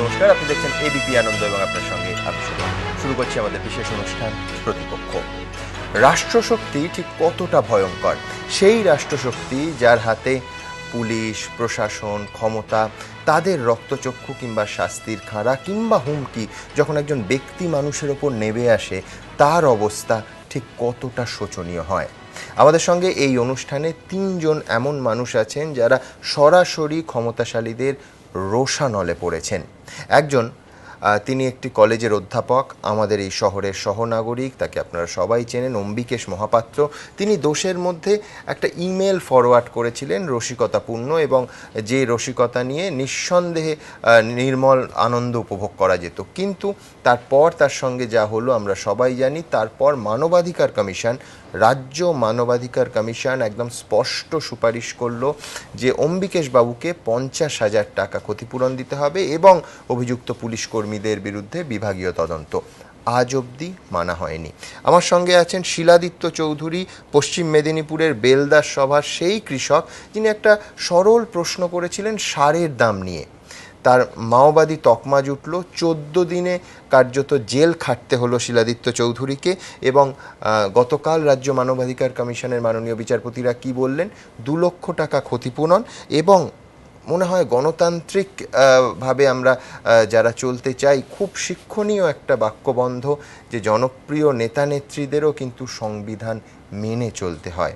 নমস্কার, আপনি দেখছেন এবিপি আনন্দ এবং আপনার সঙ্গে আমি শুরু করছি আমাদের বিশেষ অনুষ্ঠান প্রতিপক্ষ। রাষ্ট্রশক্তি ঠিক কতটা ভয়ঙ্কর, সেই রাষ্ট্রশক্তি যার হাতে পুলিশ, প্রশাসন, ক্ষমতা, তাদের রক্তচক্ষু কিংবা শাস্তির খাঁড়া কিংবা হুমকি যখন একজন ব্যক্তি মানুষের ওপর নেমে আসে, তার অবস্থা ঠিক কতটা শোচনীয় হয়। আমাদের সঙ্গে এই অনুষ্ঠানে তিনজন এমন মানুষ আছেন যারা সরাসরি ক্ষমতাশালীদের রোষানলে পড়েছেন। একজন, তিনি একটি কলেজের অধ্যাপক, আমাদের এই শহরের সহনাগরিক, তাকে আপনারা সবাই চেনেন, অম্বিকেশ মহাপাত্র। তিনি দোষের মধ্যে একটা ইমেল ফরওয়ার্ড করেছিলেন রসিকতাপূর্ণ, এবং যে রসিকতা নিয়ে নিঃসন্দেহে নির্মল আনন্দ উপভোগ করা যেত। কিন্তু তারপর তার সঙ্গে যা হলো আমরা সবাই জানি। তারপর মানবাধিকার কমিশন, রাজ্য মানবাধিকার কমিশন একদম স্পষ্ট সুপারিশ করলো যে অম্বিকেশ বাবুকে 50,000 টাকা ক্ষতিপূরণ দিতে হবে এবং অভিযুক্ত পুলিশ কর্মীদের বিরুদ্ধে বিভাগীয় তদন্ত। আজ অবধি মানা হয়নি। আমার সঙ্গে আছেন শিলাদিত্য চৌধুরী, পশ্চিম মেদিনীপুরের বেলদাস সভার সেই কৃষক, যিনি একটা সরল প্রশ্ন করেছিলেন সারের দাম নিয়ে। তার মাওবাদী তকমা জুটল, 14 দিনে কার্যত জেল খাটতে হলো শিলাদিত্য চৌধুরীকে। এবং গতকাল রাজ্য মানবাধিকার কমিশনের মাননীয় বিচারপতিরা কি বললেন? 2 লক্ষ টাকা ক্ষতিপূরণ, এবং মনে হয় গণতান্ত্রিক ভাবে আমরা যারা চলতে চাই, খুব শিক্ষণীয় একটা বাক্যবন্ধ যে জনপ্রিয় নেতা নেত্রীদেরও কিন্তু সংবিধান মেনে চলতে হয়।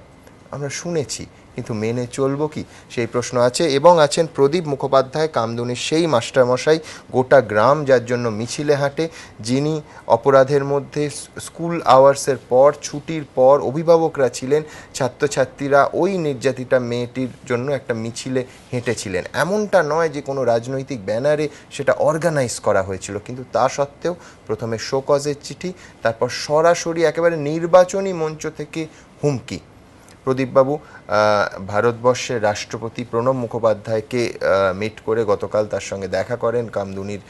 আমরা শুনেছি, কিন্তু মেনে চলবো কি, সেই প্রশ্ন আছে। এবং আছেন প্রদীপ মুখোপাধ্যায়, কামদুনির সেই মাস্টারমশাই, গোটা গ্রাম যার জন্য মিছিলে হাঁটে, যিনি অপরাধের মধ্যে স্কুল আওয়ার্সের পর, ছুটির পর অভিভাবকরা ছিলেন, ছাত্রছাত্রীরা ওই নির্যাতিতা মেয়েটির জন্য একটা মিছিলে হেঁটেছিলেন। এমনটা নয় যে কোনো রাজনৈতিক ব্যানারে সেটা অর্গানাইজ করা হয়েছিল, কিন্তু তা সত্ত্বেও প্রথমে শোকজের চিঠি, তারপর সরাসরি একেবারে নির্বাচনী মঞ্চ থেকে হুমকি। প্রদীপবাবু ভারতবর্ষের রাষ্ট্রপতি প্রণব মুখোপাধ্যায়কে মিট করে গতকাল তার সঙ্গে দেখা করেন কামদুনির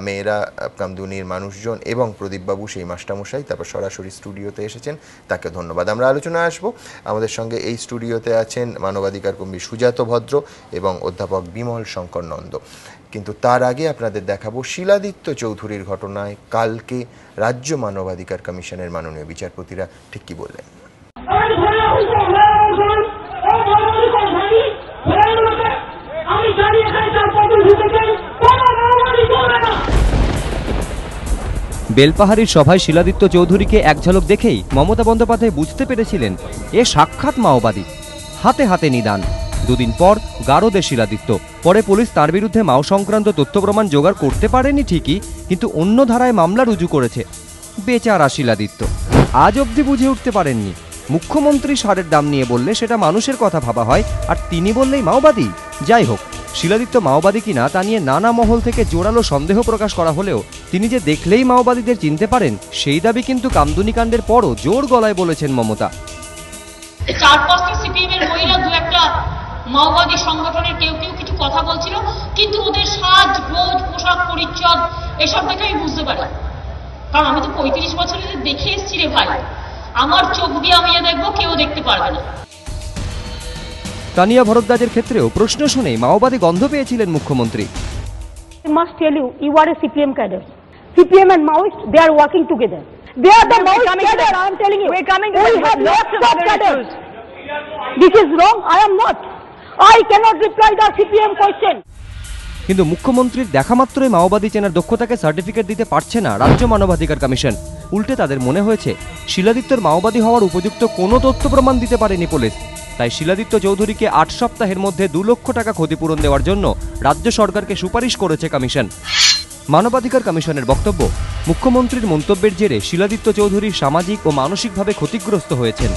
মেয়েরা, কামদুনির মানুষজন, এবং প্রদীপবাবু সেই মাস্টারমশাই তারপর সরাসরি স্টুডিওতে এসেছেন, তাকে ধন্যবাদ। আমরা আলোচনায় আসবো। আমাদের সঙ্গে এই স্টুডিওতে আছেন মানবাধিকার কর্মী সুজাত ভদ্র এবং অধ্যাপক বিমল শঙ্কর নন্দ। কিন্তু তার আগে আপনাদের দেখাবো শিলাদিত্য চৌধুরীর ঘটনায় কালকে রাজ্য মানবাধিকার কমিশনের মাননীয় বিচারপতিরা ঠিক কী বললেন। বেলপাহাড়ির সভায় শিলাদিত্য চৌধুরীকে এক ঝলক দেখেই মমতা বন্দ্যোপাধ্যায় বুঝতে পেরেছিলেন এ সাক্ষাৎ মাওবাদী, হাতে হাতে নিদান। দুদিন পর গারদে শিলাদিত্য। পরে পুলিশ তার বিরুদ্ধে মাও সংক্রান্ত তথ্য প্রমাণ জোগাড় করতে পারেনি ঠিকই, কিন্তু অন্য ধারায় মামলা রুজু করেছে। বেচারা শিলাদিত্য আজ অবধি বুঝে উঠতে পারেননি। মুখ্যমন্ত্রী সারের দাম নিয়ে বললে সেটা মানুষের কথা ভাবা হয়, আর তিনি বললেই মাওবাদী। যাই হোক, শিলাদিত্য মাওবাদী কিনা তা নিয়ে নানা মহল থেকে জোরালো সন্দেহ প্রকাশ করা হলেও তিনি যে দেখলেই মাওবাদীদের চিনতে পারেন, সেই দাবি কিন্তু কামদুনি কাণ্ডের পরও জোর গলায় বলেছেন মমতা। 4-5টা সিপিএম এর মহিলা, 2-একটা মাওবাদী সংগঠনের কেউ কেউ কিছু কথা বলছিল, কিন্তু ওদের সাজ, গোজ, পোশাক পরিচ্ছদ এসব দেখে আমি বুঝতে পারি। কারণ আমি তো 35 বছরে দেখে এসেছি রে ভাই, আমার চোখ দিয়ে আমি দেখবো, কেউ দেখতে পারবে না। তানিয়া ভরদ্বাজের ক্ষেত্রেও প্রশ্ন শুনে মাওবাদী গন্ধ পেয়েছিলেন মুখ্যমন্ত্রী। I must tell you, you are a CPM cadre. CPM and Maoist, they are working together. They are the Maoist cadre, I am telling you. We're coming to we have lots of cadres. This is wrong, I am not. I cannot reply the CPM question. কিন্তু মুখ্যমন্ত্রীর দেখা মাত্রই মাওবাদী চেনার দক্ষতাকে certificate দিতে পারছে না রাজ্য মানবাধিকার কমিশন। উল্টে তাদের মনে হয়েছে শিলাদিত্যর মাওবাদী হওয়ার উপযুক্ত কোনো তথ্য প্রমাণ দিতে পারেনি পুলিশ। তাই শিলাদিত্য চৌধুরীকে 8 সপ্তাহের মধ্যে 2 লক্ষ টাকা ক্ষতিপূরণ দেওয়ার জন্য রাজ্য সরকারকে সুপারিশ করেছে কমিশন। মানবাধিকার কমিশনের বক্তব্য, মুখ্যমন্ত্রীর মন্তব্যের জেরে শিলাদিত্য চৌধুরী সামাজিক ও মানসিকভাবে ক্ষতিগ্রস্ত হয়েছেন।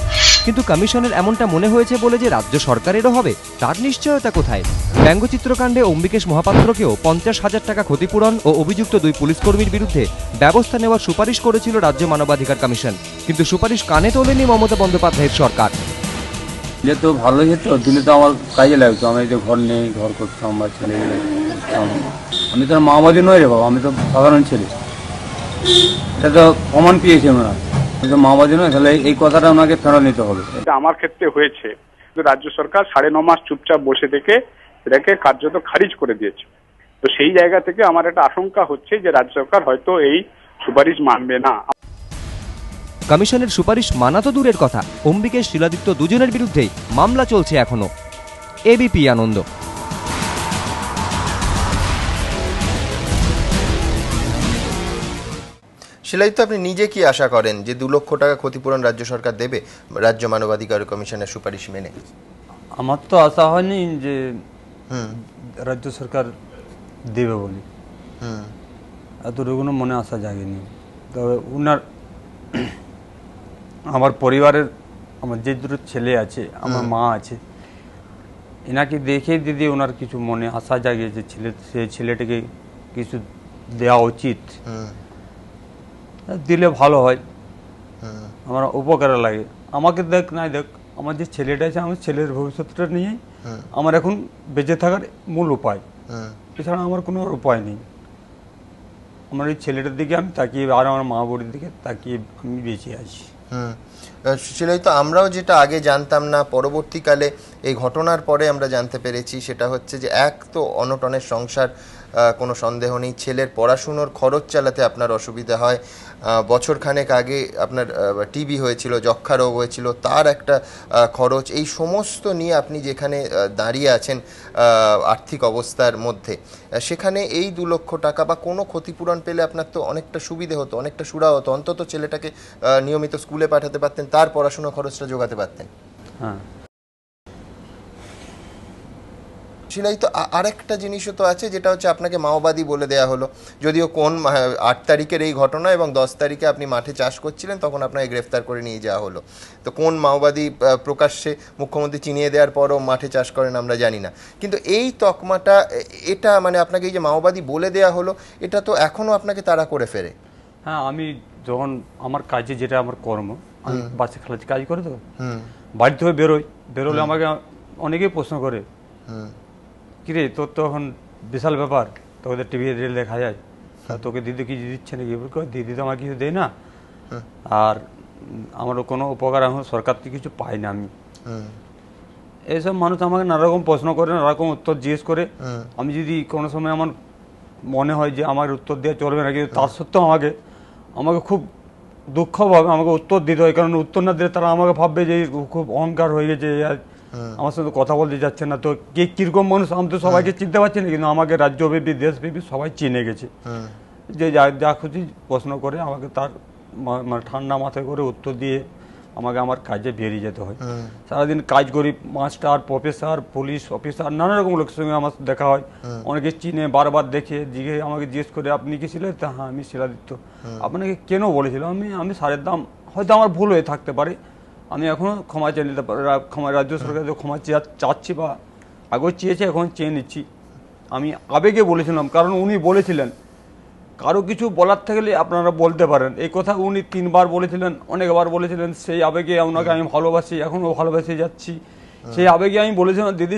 কিন্তু কমিশনের এমনটা মনে হয়েছে বলে যে রাজ্য সরকারেরও হবে, তার নিশ্চয়তা কোথায়? ব্যঙ্গচিত্রকাণ্ডে অম্বিকেশ মহাপাত্রকেও 50,000 টাকা ক্ষতিপূরণ ও অভিযুক্ত 2 পুলিশ কর্মীর বিরুদ্ধে ব্যবস্থা নেওয়ার সুপারিশ করেছিল রাজ্য মানবাধিকার কমিশন। কিন্তু সুপারিশ কানে তোলেনি মমতা বন্দ্যোপাধ্যায়ের সরকার। দিলে তো ভালোই হতো, দিলে তো আমার কাজে লাগতো। আমি যে ঘর নেই, ঘর করতাম বা ছেলে, আমি তো মাওবাদী নয় রে বাবা, আমি তো সাধারণ ছেলে। এটা তো প্রমাণ পেয়েছে ওনারা, আমি তো মাওবাদী নয়। তাহলে এই কথাটা ওনাকে ফেরত নিতে হবে। এটা আমার ক্ষেত্রে হয়েছে, রাজ্য সরকার 9.5 মাস চুপচাপ বসে থেকে এটাকে কার্যত খারিজ করে দিয়েছে। তো তো সেই জায়গা থেকে আমার একটা আশঙ্কা হচ্ছে যে রাজ্য সরকার হয়তো এই সুপারিশ মানবে না। কমিশনের সুপারিশ মানা তো দূরের কথা, অম্বিকেশ শিলাদিত্য দুজনের বিরুদ্ধেই মামলা চলছে এখনো। এবিপি আনন্দ। শিলাদিত্য, আপনি নিজে কি আশা করেন যে 2 লক্ষ টাকা ক্ষতিপূরণ রাজ্য সরকার দেবে রাজ্য মানবাধিকার কমিশনের সুপারিশ মেনে? আমার তো আশা হয়নি যে রাজ্য সরকার দেবে বলে, এতটুকুনো মনে আসা জাগেনি। তবে উনার আমার পরিবারের আমার যে দুটো ছেলে আছে, আমার মা আছে, এনাকে দেখে দিদি ওনার কিছু মনে আশা জাগে যে সেই ছেলেটাকে কিছু দেওয়া উচিত, দিলে ভালো হয়, আমার উপকার লাগে। আমাকে দেখ নাই দেখ, আমার যে ছেলেটা আছে, আমার ছেলের ভবিষ্যৎটা নিয়ে আমার এখন বেঁচে থাকার মূল উপায়, এছাড়া আমার কোনো উপায় নেই। আমার এই ছেলেটার দিকে আমি তাকিয়ে আর আমার মা বাড়ির দিকে তাকিয়ে আমি বেঁচে আছি। শিলাদিত্য, আমরাও যেটা আগে জানতাম না, পরবর্তীকালে এই ঘটনার পরে আমরা জানতে পেরেছি, সেটা হচ্ছে যে এক তো অনটনের সংসার, কোনো সন্দেহ নেই, ছেলের পড়াশুনোর খরচ চালাতে আপনার অসুবিধা হয়, বছরখানেক আগে আপনার টিবি হয়েছিল, যক্ষা রোগ হয়েছিল, তার একটা খরচ, এই সমস্ত নিয়ে আপনি যেখানে দাঁড়িয়ে আছেন আর্থিক অবস্থার মধ্যে, সেখানে এই 2 লক্ষ টাকা বা কোনো ক্ষতিপূরণ পেলে আপনার তো অনেকটা সুবিধে হতো, অনেকটা সুরা হতো, অন্তত ছেলেটাকে নিয়মিত স্কুলে পাঠাতে পারতেন, তার পড়াশোনা খরচটা যোগাতে পারতেন। হ্যাঁ, শিলাদিত্য, আরেকটা জিনিসও তো আছে, যেটা হচ্ছে আপনাকে মাওবাদী বলে দেয়া হলো, যদিও কোন 8 তারিখের এই ঘটনা এবং 10 তারিখে আপনি মাঠে চাষ করছিলেন, তখন আপনাকে গ্রেফতার করে নিয়ে যাওয়া হলো। তো কোন মাওবাদী প্রকাশ্যে মুখ্যমন্ত্রী চিনিয়ে দেওয়ার পরও মাঠে চাষ করেন আমরা জানি না, কিন্তু এই তকমাটা, এটা মানে আপনাকে এই যে মাওবাদী বলে দেয়া হলো, এটা তো এখনো আপনাকে তাড়া করে ফেরে। হ্যাঁ, আমি যখন আমার কাজে, যেটা আমার কর্ম, আমি বাচ্চা খেলাতে কাজ করি, তো বাড়ি থেকে বেরোলে আমাকে অনেকেই প্রশ্ন করে, কিরে তোর তো এখন বিশাল ব্যাপার, তোকে টিভি রিল দেখা যায়, তোকে দিদি কিছু দিচ্ছে নাকি? দিদি তো আমার কিছু দেয় না, আর আমারও কোনো উপকার এখন সরকার থেকে কিছু পাই না আমি। এইসব মানুষ আমাকে নানারকম প্রশ্ন করে, নানারকম উত্তর জিজ্ঞেস করে। আমি যদি কোনো সময় আমার মনে হয় যে আমার উত্তর দেওয়া চলবে না, কিন্তু তার সত্ত্বেও আমাকে খুব দুঃখভাবে আমাকে উত্তর দিতে হয়, কারণ উত্তর না দিলে তারা আমাকে ভাববে যে খুব অহংকার হয়ে গেছে, আমার সাথে কথা বলতে যাচ্ছে না। তো কে কিরকম মানুষ আমি তো সবাইকে চিনতে পারছি না, কিন্তু আমাকে রাজ্যব্যাপী দেশব্যাপী সবাই চিনে গেছে, যে যা খুশি প্রশ্ন করে আমাকে তার মানে ঠান্ডা মাথায় করে উত্তর দিয়ে আমাকে আমার কাজে বেরিয়ে যেতে হয়। সারাদিন কাজ করি, মাস্টার, প্রফেসর, পুলিশ অফিসার, নানা রকম লোকের সঙ্গে আমার দেখা হয়, অনেকে চিনে, বারবার দেখে আমাকে জিজ্ঞেস করে আপনি কি শিলাদিত্য? হ্যাঁ, আমি শিলাদিত্য। আপনাকে কেন বলেছিল? আমি সারের দাম, হয়তো আমার ভুল হয়ে থাকতে পারে, আমি এখনও ক্ষমা চেয়ে নিতে পারি, রাজ্য সরকারকে ক্ষমা চাচ্ছি, বা আগেও চেয়েছি, এখন চেয়ে নিচ্ছি। আমি আবেগে বলেছিলাম, কারণ উনি বলেছিলেন কারো কিছু বলার থাকলে আপনারা বলতে পারেন, এই কথা উনি 3 বার বলেছিলেন, অনেকবার বলেছিলেন। সেই আবেগে ওনাকে আমি ভালোবাসি, এখনও ভালোবাসে যাচ্ছি। সেই আবেগে আমি বলেছিলাম, দিদি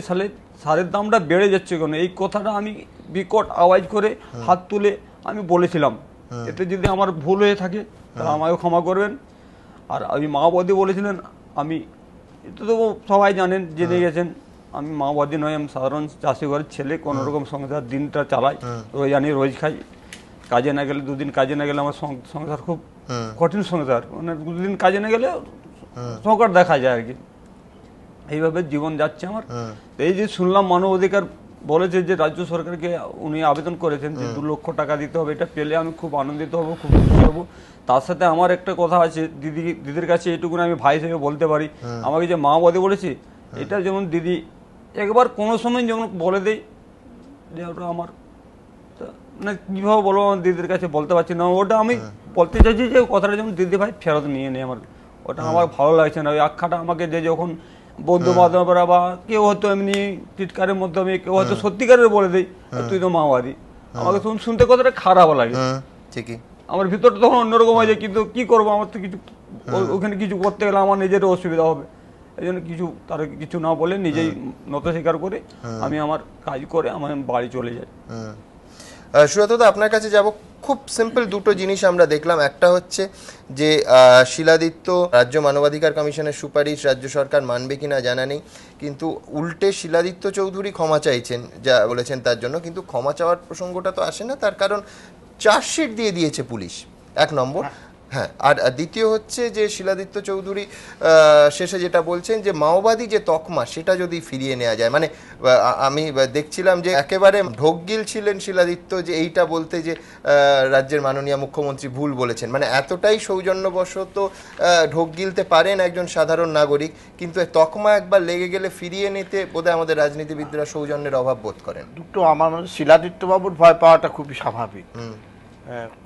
সারের দামটা বেড়ে যাচ্ছে কেন, এই কথাটা আমি বিকট আওয়াজ করে হাত তুলে আমি বলেছিলাম। এতে যদি আমার ভুল হয়ে থাকে তাহলে আমাকে ক্ষমা করবেন। আর আমি মাওবাদী বলেছিলেন, আমি এটা তো সবাই জানেন, জেনে গেছেন, আমি মাওবাদী নয়, আমি সাধারণ চাষি ঘরের ছেলে, কোনো রকম সংসার দিনটা চালাই, রোজ আনি রোজ খাই, কাজে না গেলে 2 দিন কাজে না গেলে আমার সংসার খুব কঠিন সংসার, মানে 2 দিন কাজে না গেলে সংকট দেখা যায় আর কি, এইভাবে জীবন যাচ্ছে আমার। এই যে শুনলাম মানবাধিকার বলেছে যে রাজ্য সরকারকে উনি আবেদন করেছেন যে 2 লক্ষ টাকা দিতে হবে, এটা পেলে আমি খুব আনন্দিত হব, খুব খুশি হব। তার সাথে আমার একটা কথা আছে, দিদির কাছে এইটুকু আমি ভাই হিসেবে বলতে পারি, আমাকে যে মাওবাদী বলেছি, এটা যেমন দিদি একবার কোনো সময় যেমন বলে দেয় যে ওটা আমার, মানে কীভাবে বলবো, আমার দিদির কাছে বলতে পারছি না, ওটা আমি বলতে চাইছি যে কথাটা যেমন দিদি ভাই ফেরত নিয়ে নেই, আমার ওটা আমার ভালো লাগছে না। ওই আখ্যাটা আমাকে যে যখন বন্ধু বান্ধবরা বা কেউ হয়তো এমনি টিটকারের মাধ্যমে, কেউ হয়তো সত্যিকারের বলে দেয় তুই তো মাওবাদী, আমাকে শুনতে কথাটা খারাপ লাগে, ঠিকই আমার ভিতরটা তখন অন্যরকম হয়ে যায়। কিন্তু কি করবো, আমার তো কিছু ওখানে কিছু করতে গেলে আমার নিজেরও অসুবিধা হবে, এই জন্য তার কিছু না বলে নিজেই নত স্বীকার করে আমি আমার কাজ করে আমার বাড়ি চলে যাই। সুব্রত, আপনার কাছে যাব, খুব সিম্পল দুটো জিনিস আমরা দেখলাম। একটা হচ্ছে যে শিলাদিত্য রাজ্য মানবাধিকার কমিশনের সুপারিশ রাজ্য সরকার মানবে কিনা জানা নেই, কিন্তু উল্টে শিলাদিত্য চৌধুরী ক্ষমা চাইছেন যা বলেছেন তার জন্য, কিন্তু ক্ষমা চাওয়ার প্রসঙ্গটা তো আসে না, তার কারণ চার্জশিট দিয়ে দিয়েছে পুলিশ, এক নম্বর। হ্যাঁ, আর দ্বিতীয় হচ্ছে যে শিলাদিত্য চৌধুরী শেষে যেটা বলছেন যে মাওবাদী যে তকমা সেটা যদি ফিরিয়ে নেওয়া যায়, মানে আমি দেখছিলাম যে একেবারে ঢোকগিল ছিলেন শিলাদিত্য, যে এইটা বলতে যে রাজ্যের মাননীয় মুখ্যমন্ত্রী ভুল বলেছেন, মানে এতটাই সৌজন্যবশত ঢোক গিলতে পারেন একজন সাধারণ নাগরিক, কিন্তু তকমা একবার লেগে গেলে ফিরিয়ে নিতে বোধহয় আমাদের রাজনীতিবিদরা সৌজন্যের অভাব বোধ করেন। দুটো আমার মনে শিলাদিত্য বাবুর ভয় পাওয়াটা খুবই স্বাভাবিক,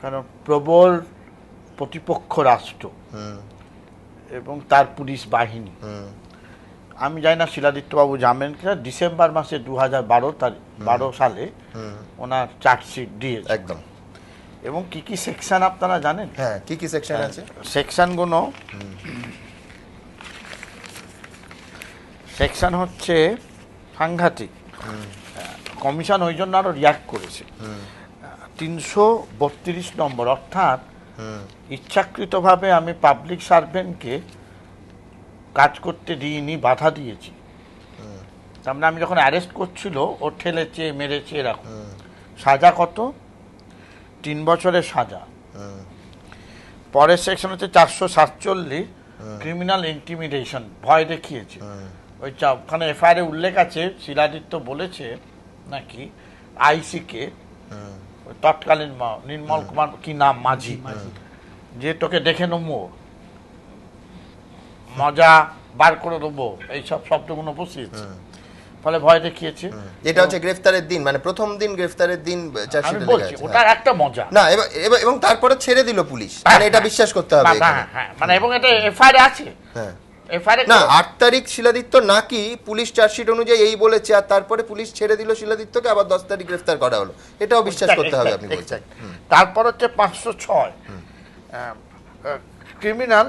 কারণ প্রবল প্রতিপক্ষ রাষ্ট্র এবং তার পুলিশ বাহিনী। আমি জানি না শিলাদিত্যবাবু জানেন কিনা, ডিসেম্বর মাসে 2012 সালে ওনার চার্জশিট দিয়েছে একদম। এবং কি কি সেকশন আপনারা জানেন? হ্যাঁ, কি কি সেকশন আছে? সেকশনগুলো সেকশন হচ্ছে সাংঘাতিক। কমিশন ওই জন্য আরো রিয়াক্ট করেছে। 332 নম্বর, অর্থাৎ ইচ্ছাকৃতভাবে আমি পাবলিক সার্ভেন্টকে কাজ করতে দিইনি, বাধা দিয়েছি। তার মানে আমি যখন অ্যারেস্ট করছিল ও ঠেলেছে, মেরেছে, এরকম। সাজা কত? 3 বছরের সাজা। পরের সেকশন হচ্ছে 447, ক্রিমিনাল ইন্টিমিডেশন, ভয় দেখিয়েছে। ওই ওখানে এফআইআর উল্লেখ আছে, শিলাদিত্য বলেছে নাকি আইসিকে, তৎকালীন নির্মল কুমার কি নাম, মাঝি, যে তোকে দেখে নেবো, মজা বার করে দেবো, এইসব শব্দগুলো বসিয়েছে, ফলে ভয় দেখিয়েছে। এটা হচ্ছে গ্রেফতারের দিন, মানে প্রথম দিন গ্রেফতারের দিন আমি বলছি ওটার একটা মজা না, এবং তারপরে ছেড়ে দিল পুলিশ, মানে এটা বিশ্বাস করতে হবে। মানে এবং এটা এফআইআর আছে। হ্যাঁ, না 8 তারিখ শিলাদিত্য নাকি পুলিশ চার্জশিট অনুযায়ী এই বলেছে, আর তারপরে পুলিশ ছেড়ে দিল শিলাদিত্যকে, আবার 10 তারিখ গ্রেফতার করা হলো, এটাও বিশ্বাস করতে হবে আপনি বলছেন। তারপর হচ্ছে 506 ক্রিমিনাল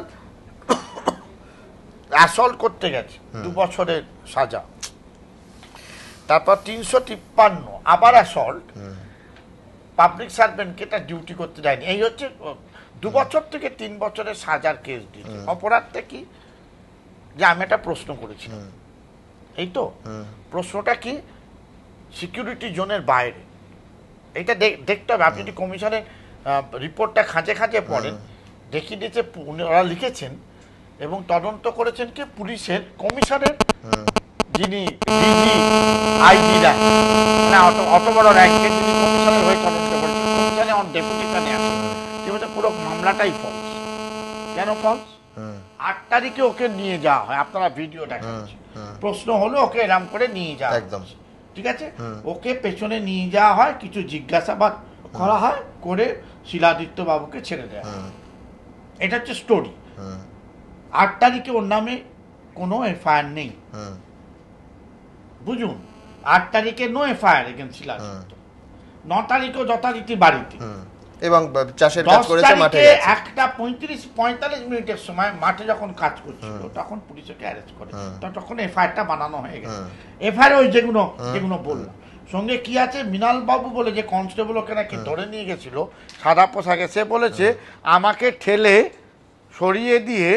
অ্যাসল্ট করতে গেছে, 2 বছরের সাজা। তারপর 353 আবার অ্যাসল্ট, পাবলিক সার্ভেন্টকে তার ডিউটি করতে দেয়নি। এই হচ্ছে 2 বছর থেকে 3 বছরের সাজার কেস দিয়েছে। অপরাধটা কি? যে আমি একটা প্রশ্ন করেছিলাম, এই তো প্রশ্নটা কি, সিকিউরিটি জোনের বাইরে। এইটা দেখতে হবে। আপনি যদি কমিশনের রিপোর্টটা খাঁচে খাঁচে পড়েন, দেখিয়ে দিয়েছে ওরা লিখেছেন এবং তদন্ত করেছেন কি পুলিশের কমিশনের যিনি আইজি র্যাঙ্ক, মানে অত বড় র্যাঙ্কের যিনি কমিশনের হয়ে তদন্ত করেছেন, কমিশনে অন ডেপুটেশনে আসেন, যেহেতু পুরো মামলাটাই ফলস। কেন ফলস? 8 তারিখে ওকে নিয়ে যাওয়া হয়, আপনারা ভিডিও দেখাচ্ছেন, প্রশ্ন হলো ওকে এরম করে নিয়ে যাওয়া একদম ঠিক আছে, ওকে পেছনে নিয়ে যাওয়া হয়, কিছু জিজ্ঞাসাবাদ করা হয়, করে শিলাদিত্য বাবুকে ছেড়ে দেওয়া হয়। এটা হচ্ছে স্টোরি। 8 তারিখে ওর নামে কোনো এফআইআর নেই, বুঝুন। 8 তারিখে নো এফআইআর এগেইনস্ট শিলাদিত্য। 9 তারিখেও যথারীতি বাড়িতে, এবং চাষের কাজ করেছে মাঠে। 1:45 মিনিটের সময় মাঠে যখন কাজ করছিল তখন পুলিশ ওকে অ্যারেস্ট করে, তখন এফআইআরটা বানানো হয়ে গেছে। এফআইআর ওই যেগুলো বললাম, সঙ্গে কি আছে, মৃণাল বাবু বলে যে কনস্টেবল ওকে নাকি ধরে নিয়ে গেছিল সাদা পোশাকে, সে বলেছে আমাকে ঠেলে সরিয়ে দিয়ে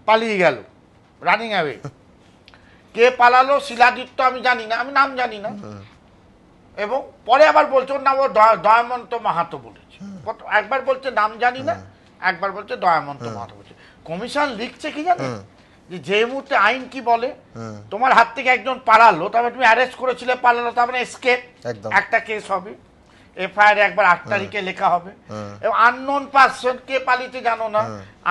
পালিয়ে গেল, রানিং অ্যাওয়ে। কে পালালো শিলাদিত্য আমি জানি না, আমি নাম জানি না। এবং পরে আবার বলছে ওর নাম দয়ামন্ত মাহাতো বলেছে, একবার বলছে নাম জানি না, একবার বলছে দয়ামন্ত মাহাতো বলছে। কমিশন লিখছে কি জানেন, যে মুহূর্তে আইন কি বলে, তোমার হাত থেকে একজন পালালো, তারপরে তুমি অ্যারেস্ট করেছিলে, পালালো, তারপরে এসকেপ, একটা কেস হবে। এফআইআর একবার 8 তারিখে লেখা হবে, এবং আননোন পারসন, কে পালিয়েছে জানো না,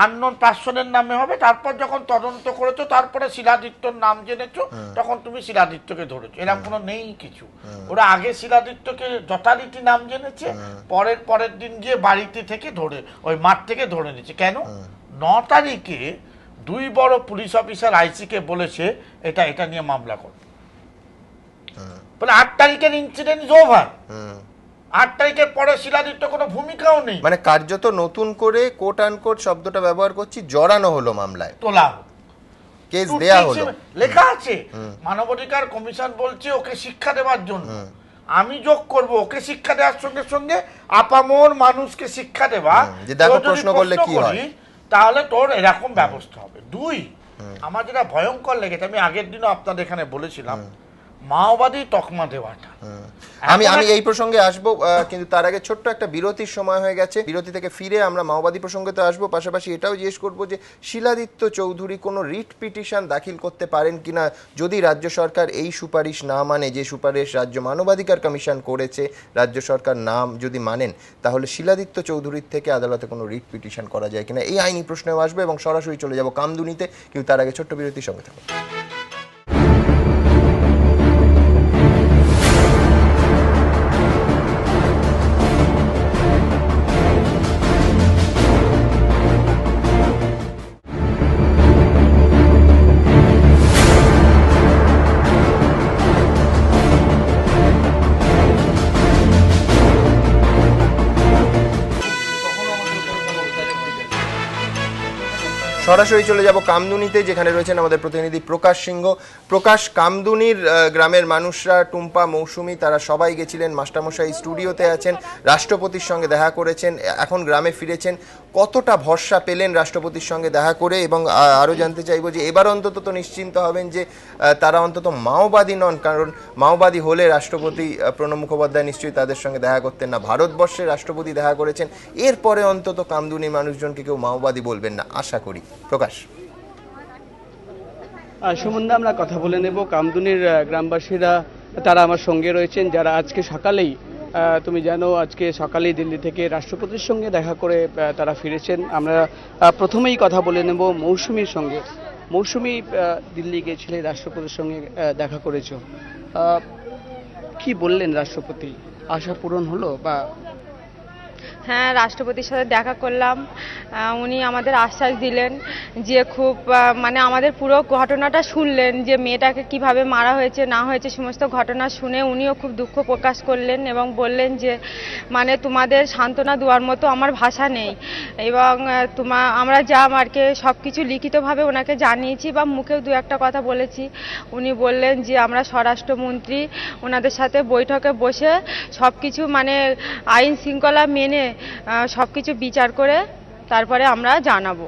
আননোন পারসনের নামে হবে। তারপর যখন তদন্ত করেছো, তারপরে শিলাদিত্যর নাম জেনেছো, তখন তুমি শিলাদিত্যকে ধরেছো। এরকম কোনো নেই কিছু। ওরা আগে শিলাদিত্যকে যথারীতি নাম জেনেছে, পরের দিন গিয়ে বাড়িতে থেকে ধরে, ওই মাঠ থেকে ধরে নিচ্ছে। কেন? 9 তারিখে 2 বড় পুলিশ অফিসার আইসিকে বলেছে এটা নিয়ে মামলা করো, বলে 8 তারিখের ইনসিডেন্ট ইজ ওভার। 8 তারিখের পরে শিলাদিত্য কোনো ভূমিকাও নেই, মানে কার্যত নতুন করে কোট আনকোট শব্দটা ব্যবহার করছি, জড়ানো হলো মামলায়, তোলা কেস দেয়া হলো। লেখা আছে মানবাধিকার কমিশন বলছে ওকে শিক্ষা দেওয়ার জন্য, আমি যোগ করব ওকে শিক্ষা দেওয়ার সঙ্গে সঙ্গে আপামর মানুষকে শিক্ষা দেওয়া, যে দেখো তোর যদি প্রশ্ন করলে কি হয়, করিস, তাহলে তোর এরকম ব্যবস্থা হবে। দুই, আমার যেটা ভয়ঙ্কর লেগেছে, আমি আগের দিনও আপনাদের এখানে বলেছিলাম, মাওবাদী তকমা দেওয়াটা। আমি এই প্রসঙ্গে আসবো, কিন্তু তার আগে ছোট্ট একটা বিরতির সময় হয়ে গেছে। বিরতি থেকে ফিরে আমরা মাওবাদী প্রসঙ্গে তো আসবো, পাশাপাশি এটাও জিজ্ঞেস করবো যে শিলাদিত্য চৌধুরী কোনো রিট পিটিশন দাখিল করতে পারেন কিনা যদি রাজ্য সরকার এই সুপারিশ না মানে, যে সুপারিশ রাজ্য মানবাধিকার কমিশন করেছে, রাজ্য সরকার নাম যদি মানেন, তাহলে শিলাদিত্য চৌধুরীর থেকে আদালতে কোনো রিট পিটিশন করা যায় কিনা, এই আইনি প্রশ্নেও আসবে। এবং সরাসরি চলে যাব কামদুনিতে, কিন্তু তার আগে ছোট্ট বিরতির সঙ্গে থাকুন। সরাসরি চলে যাব কামদুনিতে, যেখানে রয়েছেন আমাদের প্রতিনিধি প্রকাশ সিংহ। প্রকাশ, কামদুনির গ্রামের মানুষরা, টুম্পা, মৌসুমী, তারা সবাই গেছিলেন, মাস্টারমশাই স্টুডিওতে আছেন, রাষ্ট্রপতির সঙ্গে দেখা করেছেন, এখন গ্রামে ফিরেছেন। কতটা ভরসা পেলেন রাষ্ট্রপতির সঙ্গে দেখা করে? এবং আরও জানতে চাইব যে এবার অন্তত তো নিশ্চিন্ত হবেন যে তারা অন্তত মাওবাদী নন, কারণ মাওবাদী হলে রাষ্ট্রপতি প্রণব মুখোপাধ্যায় নিশ্চয়ই তাদের সঙ্গে দেখা করতেন না। ভারতবর্ষের রাষ্ট্রপতি দেখা করেছেন, এরপরে অন্তত কামদুনির মানুষজনকে কেউ মাওবাদী বলবেন না, আশা করি। প্রকাশ। সুমনদা, আমরা কথা বলে নেব। কামদুনির গ্রামবাসীরা তারা আমার সঙ্গে রয়েছেন, যারা আজকে সকালেই, তুমি জানো, আজকে সকালেই দিল্লি থেকে রাষ্ট্রপতির সঙ্গে দেখা করে তারা ফিরেছেন। আমরা প্রথমেই কথা বলে নেব মৌসুমীর সঙ্গে। মৌসুমী, দিল্লি গিয়েছিলে, রাষ্ট্রপতির সঙ্গে দেখা করেছো, কি বললেন রাষ্ট্রপতি? আশা পূরণ হলো? বা হ্যাঁ, রাষ্ট্রপতির সাথে দেখা করলাম, উনি আমাদের আশ্বাস দিলেন যে খুব মানে আমাদের পুরো ঘটনাটা শুনলেন, যে মেয়েটাকে কিভাবে মারা হয়েছে না হয়েছে সমস্ত ঘটনা শুনে উনিও খুব দুঃখ প্রকাশ করলেন এবং বললেন যে মানে তোমাদের সান্ত্বনা দেওয়ার মতো আমার ভাষা নেই, এবং আমরা যা মারকে সব কিছু লিখিতভাবে ওনাকে জানিয়েছি বা মুখেও দু একটা কথা বলেছি। উনি বললেন যে আমরা স্বরাষ্ট্রমন্ত্রী ওনাদের সাথে বৈঠকে বসে সব কিছু মানে আইন শৃঙ্খলা মেনে সবকিছু বিচার করে তারপরে আমরা জানাবো।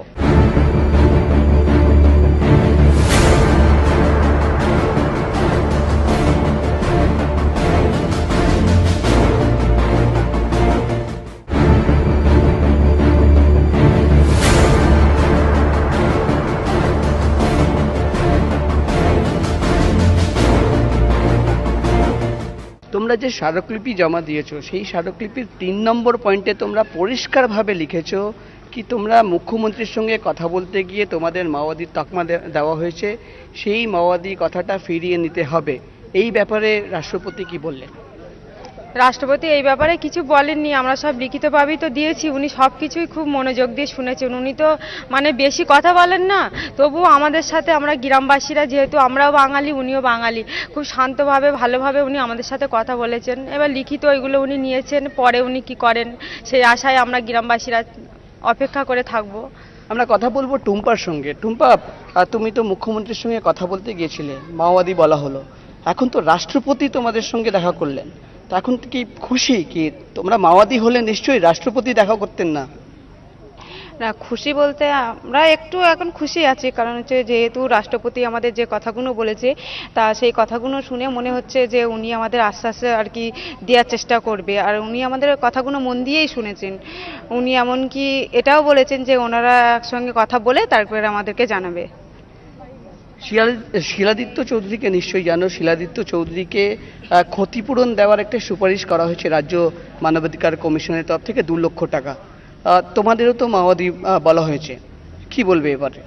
তোমরা যে স্মারকলিপি জমা দিয়েছো, সেই স্মারকলিপির 3 নম্বর পয়েন্টে তোমরা পরিষ্কারভাবে লিখেছো কি তোমরা মুখ্যমন্ত্রীর সঙ্গে কথা বলতে গিয়ে তোমাদের মাওবাদীর তকমা দেওয়া হয়েছে, সেই মাওবাদী কথাটা ফিরিয়ে নিতে হবে। এই ব্যাপারে রাষ্ট্রপতি কি বললেন? রাষ্ট্রপতি এই ব্যাপারে কিছু বলেননি, আমরা সব লিখিতভাবেই তো দিয়েছি। উনি সব কিছুই খুব মনোযোগ দিয়ে শুনেছেন। উনি তো মানে বেশি কথা বলেন না, তবুও আমাদের সাথে, আমরা গ্রামবাসীরা যেহেতু আমরাও বাঙালি উনিও বাঙালি, খুব শান্তভাবে ভালোভাবে উনি আমাদের সাথে কথা বলেছেন। এবার লিখিত এগুলো উনি নিয়েছেন, পরে উনি কি করেন সেই আশায় আমরা গ্রামবাসীরা অপেক্ষা করে থাকবো। আমরা কথা বলবো টুম্পার সঙ্গে। টুম্পা, তুমি তো মুখ্যমন্ত্রীর সঙ্গে কথা বলতে গিয়েছিলে, মাওবাদী বলা হলো, এখন তো রাষ্ট্রপতি তোমাদের সঙ্গে দেখা করলেন, তো এখন কি খুশি? কি তোমরা মাওবাদী হলে নিশ্চয়ই রাষ্ট্রপতি দেখা করতেন না? না, খুশি বলতে আমরা একটু এখন খুশি আছি, কারণ হচ্ছে যেহেতু রাষ্ট্রপতি আমাদের যে কথাগুলো বলেছে তা সেই কথাগুলো শুনে মনে হচ্ছে যে উনি আমাদের আশ্বাস আর কি দেওয়ার চেষ্টা করবে, আর উনি আমাদের কথাগুলো মন দিয়েই শুনেছেন। উনি এমনকি এটাও বলেছেন যে ওনারা একসঙ্গে কথা বলে তারপরে আমাদেরকে জানাবে। শিলাদিত্য চৌধুরীকে নিশ্চয়ই জানো, শিলাদিত্য চৌধুরীকে ক্ষতিপূরণ দেওয়ার একটা সুপারিশ করা হয়েছে রাজ্য মানবাধিকার কমিশনের তরফ থেকে 2 লক্ষ টাকা। তোমাদেরও তো মাওবাদী বলা হয়েছে, কি বলবে এবারে?